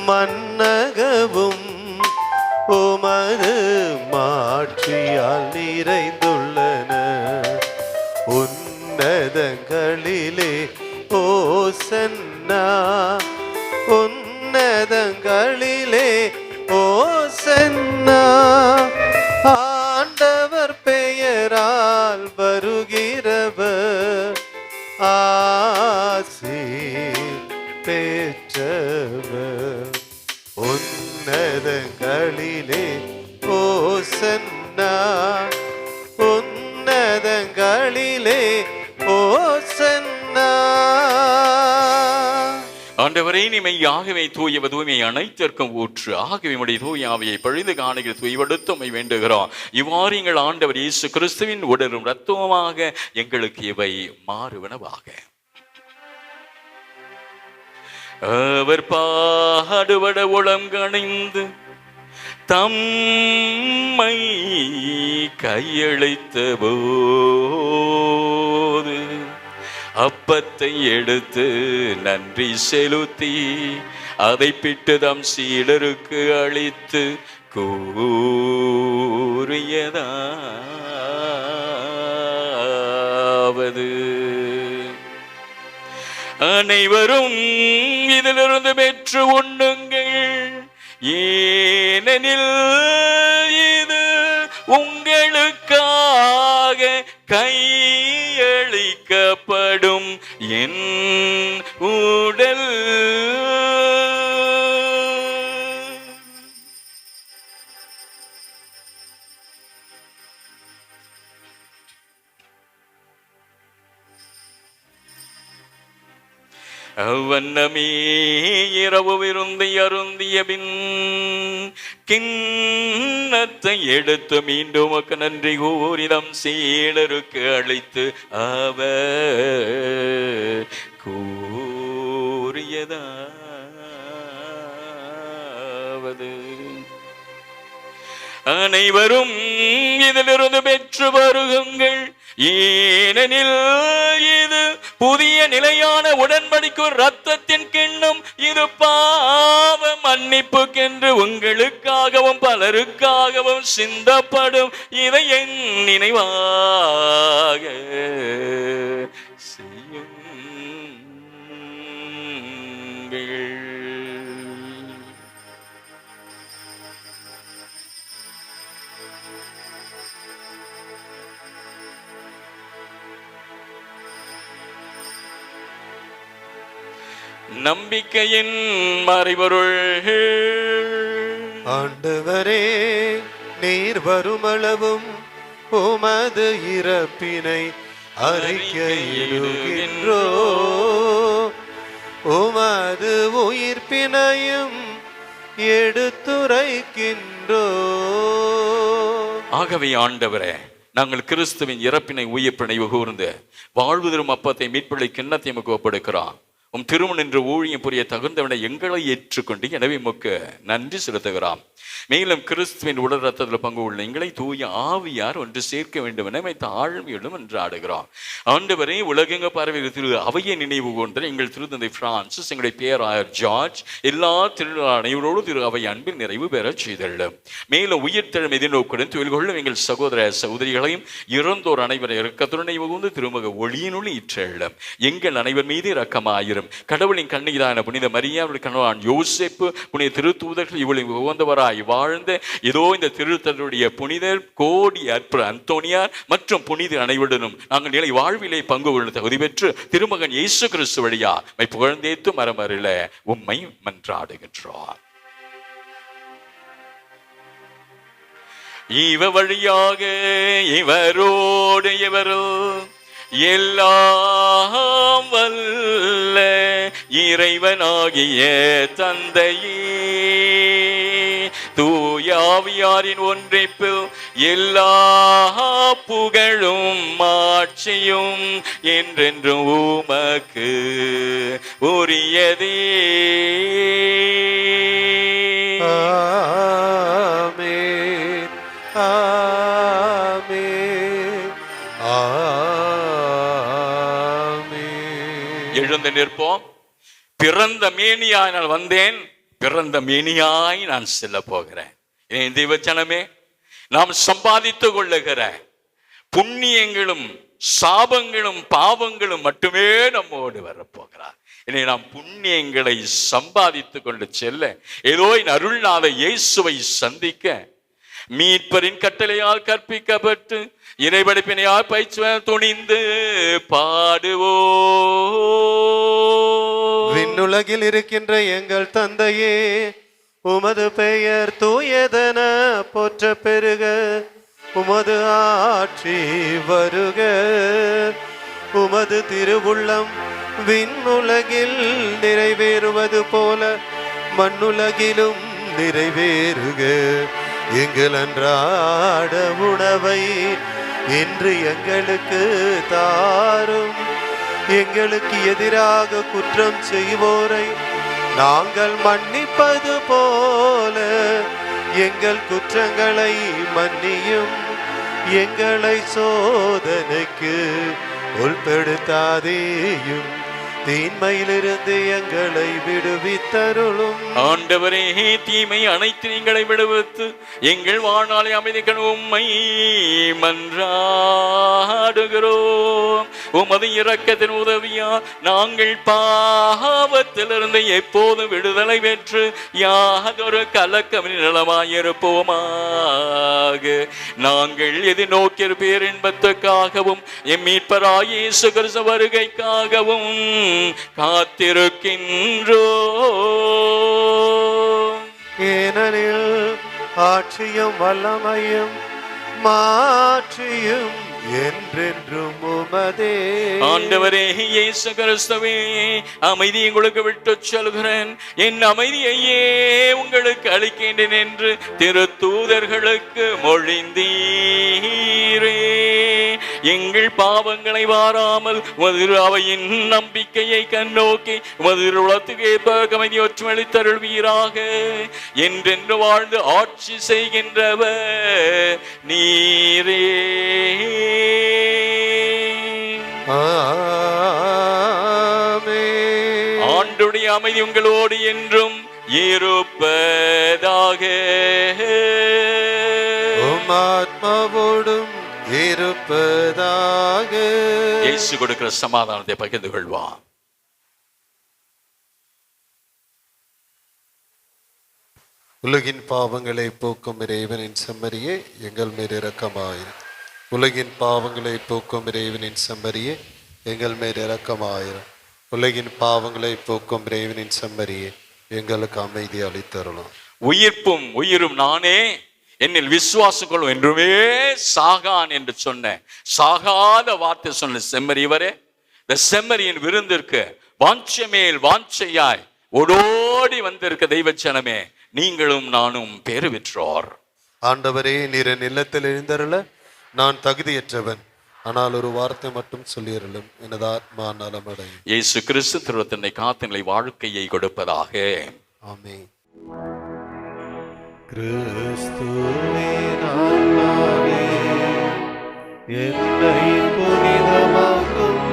மன்னகமும் உமது மாட்சியால் நிறைந்துள்ளன. உன்னதங்களிலே ஓசன்னா, உன்னதங்களிலே ஓசன்னா. ஆண்டவர் பெயரால் வருகிறவர் ஆசி பெற்றவர். உன்னதங்களிலே ஓசன்னா, உன்னதங்களிலே ஓசன்னா. ஆண்டவரே, நீமையாகவே தூயவ தூய்மை அனைத்திற்கும் ஊற்று. ஆகவே உடைய தூய ஆவியை பழுது காணுகிற தூய்வடுத்தமை வேண்டுகிறோம். இவ்வாறு எங்கள் ஆண்டவர் இயேசு கிறிஸ்துவின் உடலும் இரத்தமுமாக எங்களுக்கு இவை மாறுவனவாக. அவர் பாடுபட உளம் கணிந்து தம்மை கையளித்த போது அப்பத்தை எடுத்து நன்றி செலுத்தி அதை பிட்டு தம் சீடருக்கு அளித்து கூறியதாவது, அனைவரும் இதிலிருந்து பெற்று உண்ணுங்கள், ஏனெனில் இது உங்களுக்காக கையளிக்கப்படும் என் உடல். அவ்வண்ணமே இரவு விருந்தை அருந்திய பின் கிண்ணத்தை எடுத்து மீண்டும் உமக்கு நன்றி கூறி தம் சீடருக்கு அழைத்து அவர் கூறியதாவது, அனைவரும் இதிலிருந்து பெற்று வருகுங்கள், ஏனெனில் இது புதிய நிலையான உடன்படிக்கை இரத்தத்தின் கிண்ணம். இது பாவ மன்னிப்புக்கென்று உங்களுக்காகவும் பலருக்காகவும் சிந்தப்படும். இதை என் நினைவாக செய்யுங்கள். நம்பிக்கையின் மறைபொருள். ஆண்டவரே, நீர் வருமளவும் உமது இறப்பினை அறிக்கையிடுகின்றோ, உமது உயிர்ப்பினையும் எடுத்துரைக்கின்றோ. ஆகவே ஆண்டவரே, நாங்கள் கிறிஸ்துவின் இறப்பினை உயிர்ப்பினை கூர்ந்து வாழ்வு தரும் அப்பத்தை மீட்பிழை கிண்ணத்தை முக ஒப்படைக்கிறோம். உம் திருமணம் என்று ஊழியம் புரிய தகுந்தவனை எங்களை ஏற்றுக்கொண்டு எனவே உமக்கு நன்றி செலுத்துகிறோம். மேலும் கிறிஸ்துவின் உடல் ரத்தத்தில் பங்கு உள்ள எங்களை தூய ஆவியார் ஒன்று சேர்க்க வேண்டும் என தாழ்மையுடன் என்று ஆடுகிறோம். ஆண்டவரே, உலகெங்க பரவி திரு அவையை நினைவு கொண்ட எங்கள் திருத்தந்தை பிரான்சிஸ், எங்களுடைய பேராயர் ஜார்ஜ், எல்லா திருநாள் அனைவரோடு திரு அவை அன்பில் நிறைவு பெற செய்துள்ளோம். மேலும் உயிர்த்தெழும் எதிர்நோக்குடன் தொழில் கொள்ளும் எங்கள் சகோதர சகோதரிகளையும் இறந்தோர் அனைவரை இரக்கத்துடன் நினைவு கூர்ந்து திருமக ஒளியினுள் ஈற்றெழும். எங்கள் அனைவர் மீது இரக்கமாயிரும். வேண்டும். கடவுளின் கண்ணிதான புனித மரியாவுடைய கணவன் யோசேப்பு, புனித திருத்தூதர்கள் இவளுக்கு உகந்தவராய் வாழ்ந்த இதோ இந்த திருத்தலுடைய புனிதர் கோடி அந்தோனியார் மற்றும் புனித அனைவருடனும் நாங்கள் நிலை வாழ்விலே பங்கு கொள்ள தகுதி பெற்று திருமகன் இயேசு கிறிஸ்து வழியா புகழ்ந்தேத்து மரமருள உம்மை மன்றாடுகின்றோம். இவ வழியாக இவரோடு இவரும் எல்லாம் வல்ல இறைவனாகிய தந்தையே தூயாவியாரின் ஒன்றைப்பில் எல்லா புகழும் மாட்சியும் என்றென்றும் உமக்கு உரியதே. ஆமென், ஆமென், ஆமென். எழுந்து நிற்போம். பிறந்த மேனியாய் நான் வந்தேன், பிறந்த மேனியாய் நான் செல்ல போகிறேன். தெய்வச்சனமே, நாம் சம்பாதித்துக் கொள்ளுகிற புண்ணியங்களும் சாபங்களும் பாவங்களும் மட்டுமே நம்மோடு வரப்போகிறார். இனி நாம் புண்ணியங்களை சம்பாதித்துக் கொண்டு செல்ல ஏதோ அருள்நாத இயேசுவை சந்திக்க மீட்பரின் கட்டளையால் கற்பிக்கப்பட்டு இறைபடைப்பினையால் பயிற்சி துணிந்து பாடுவோம். விண்ணுலகில் இருக்கின்ற எங்கள் தந்தையே, உமது பெயர் தூயதென போற்ற பெருக, உமது ஆட்சி வருக, உமது திருவுள்ளம் விண்ணுலகில் நிறைவேறுவது போல மண்ணுலகிலும் நிறைவேறுக. எங்கள் அன்றாட உணவை இன்று எங்களுக்கு தாரும். எங்களுக்கு எதிராக குற்றம் செய்வோரை நாங்கள் மன்னிப்பது போல எங்கள் குற்றங்களை மன்னியும். எங்களை சோதனைக்கு உட்படுத்தாதேயும், தீமையிலிருந்து எங்களை விடுவித்தருளும். ஆண்டவரே, தீமை அனைத்து எங்களை விடுவித்து எங்கள் வாழ்நாளை அமைதிக்க உம்மை மன்றாடுகிறோம். உமது இரக்கத்தின் உதவியா நாங்கள் பாவத்திலிருந்து எப்போதும் விடுதலை பெற்று யாதொரு கலக்கமின் நிலமாயிருப்போமாக. நாங்கள் எதிர்நோக்கிய பேரின்பத்துக்காகவும் எம் மீட்பராகிய இயேசு கிறிஸ்து வருகைக்காகவும் காத்திருக்கின்றோ. ஏனெனில் ஆட்சியும் வல்லமையும் மாற்றியும் என்றென்றும் உமதே. ஆண்டவரே இயேசு கிறிஸ்துவே, அமைதி உங்களுக்கு விட்டு சொல்கிறேன், என் அமைதியையே உங்களுக்கு அளிக்கின்றேன் என்று திருத்தூதர்களுக்கு மொழிந்தீரே. எங்கள் பாவங்களை வாராமல் உமது அவையின் நம்பிக்கையை கண்ணோக்கி உமது உலகத்துக்கு ஏற்ப அமைதி ஒற்றுமளித்தருள்வீராக. என்றென்று வாழ்ந்து ஆட்சி செய்கின்றவர் நீரே. ஆண்டுடைய அமைதி உங்களோடு என்றும் இருப்பதாக. ஆத்மாவோடும் இருப்பதாக. இயேசு கொடுக்கிற சமாதானத்தை பகிர்ந்து கொள்வான். உலகின் பாவங்களை போக்கும் இறைவனின் செம்மறியே, எங்கள் மேல் இரக்கமாயிரும். உலகின் பாவங்களை போக்கும் இறைவனின் செம்மறியே, எங்கள் மேல் இரக்கமாயிரும். உலகின் பாவங்களை போக்கும் இறைவனின் செம்மறியே, எங்களுக்கு அமைதி அளித்தருளும். உயிர்ப்பும் உயிரும் நானே, என்னில் விசுவாசம் கொள்ளும் என்றுமே சாகான் என்று சொன்ன சாகாத வார்த்தை சொன்ன செம்மறியவரே, இந்த செம்மறியின் விருந்திற்கு வாஞ்சை மேல் வாஞ்சையாய் ஓடோடி வந்திருக்க தெய்வச்சனமே, நீங்களும் நானும் பேறு பெற்றோர். ஆண்டவரே, நீர் என் இல்லத்தில் எழுந்தருள நான் தகுதியற்றவன், ஆனால் ஒரு வார்த்தை மட்டும் சொல்லியருளும், எனது ஆத்மா நலமடையும். இயேசு கிறிஸ்து திருத்தன்னை காத்தினை வாழ்க்கையை கொடுப்பதாக. ஆமென். கிறிஸ்துவே நானாவே என்னை புனிதமாக்கும்,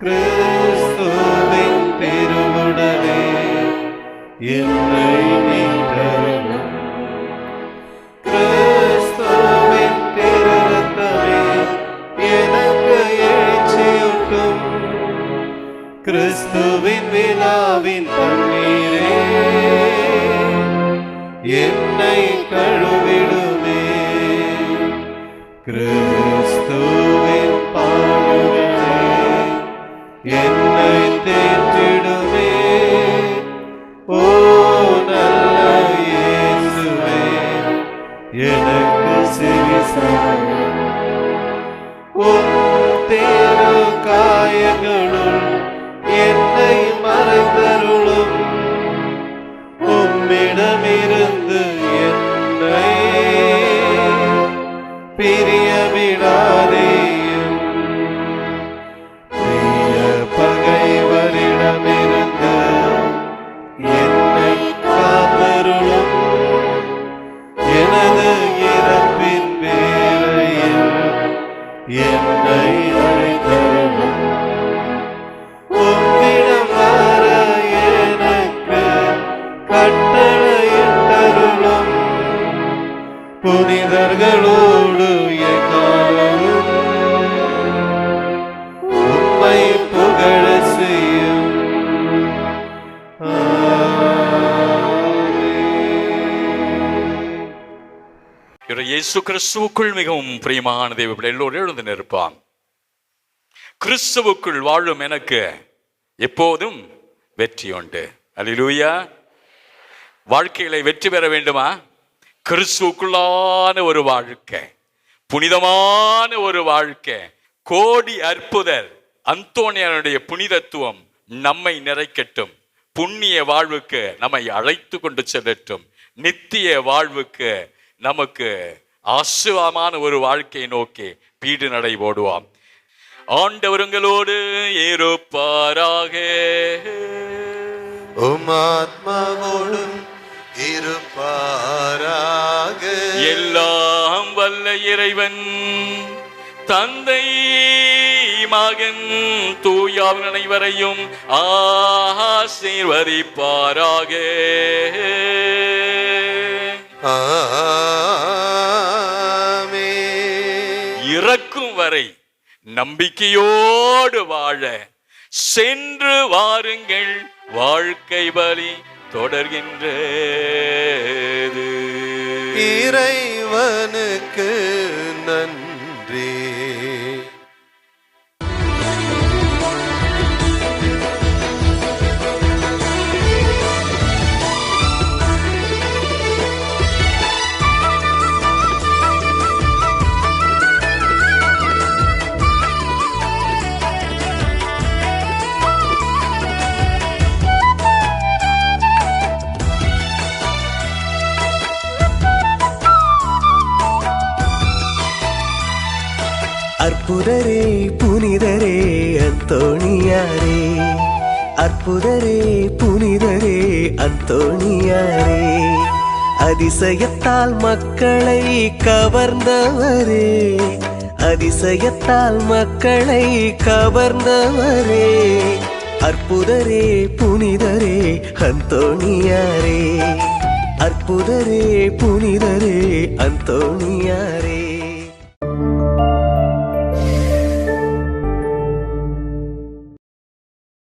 கிறிஸ்துவின் திருவுடலே என்னை மீட்டருளும், கிறிஸ்துவின் திருரத்தமே எனக்கு எழுச்சியூட்டும், கிறிஸ்து என்னை கழுவிடுமே. கிறிஸ்துவின் பாடுகளே என்னை தேற்றிடுமே. ஓ நல்ல இயேசுவே, எனக்கு செவிசாயும். உம் தேரு காயங்களுள் என்னை மறைந்தருளும். உம்மிடமிருந்து என்னை பிரிய விடாதேயும். பிரிய பகைவரிடமிருந்து என்னை காத்தருளும். எனது இறப்பின் வேளையில் என்னை அழைத்தருளும். உம்மிடம் வர எனக்கு கட்டளையிட்டருளும். புனிதர்களோடு எக்காலமும் உம்மை புகழ செய்யும். இயேசு கிறிஸ்துவுக்குள் மிகவும் பிரியமான தேவ எல்லோரும் எழுந்து நிற்பான். கிறிஸ்துவுக்குள் வாழும் எனக்கு எப்போதும் வெற்றி உண்டு. அல்லேலூயா. வாழ்க்கையில வெற்றி பெற வேண்டுமா? கிறிஸ்துவுக்குள்ளான ஒரு வாழ்க்கை, புனிதமான ஒரு வாழ்க்கை. கோடி அற்புதர் அந்தோனியாருடைய புனிதத்துவம் நம்மை நிறைக்கட்டும். புண்ணிய வாழ்வுக்கு நம்மை அழைத்து கொண்டு செல்லட்டும். நித்திய வாழ்வுக்கு நமக்கு ஆசீர்வாதமான ஒரு வாழ்க்கையை நோக்கி பீடு நடை போடுவோம். ஆண்டவருங்களோடு இருப்பாராக. உம் ஆத்மாவோடும் இருப்பாராக. எல்லாம் வல்ல இறைவன் தந்தை மகன் தூயாவின் அனைவரையும் ஆசீர்வதிப்பாராக. ஆமென். இறக்கும் வரை நம்பிக்கையோடு வாழ சென்று வாருங்கள். வாழ்க்கை பலி தொடர்கின்றது. இறைவனுக்கு நன்றி. அற்புதரே புனிதரே அந்தோணியாரே, அற்புதரே புனிதரே அந்தோணியாரே, அதிசயத்தால் மக்களை கவர்ந்தவரே, அதிசயத்தால் மக்களை கவர்ந்தவரே, அற்புதரே புனிதரே அந்தோணியாரே, அற்புதரே புனிதரே அந்தோணியாரே.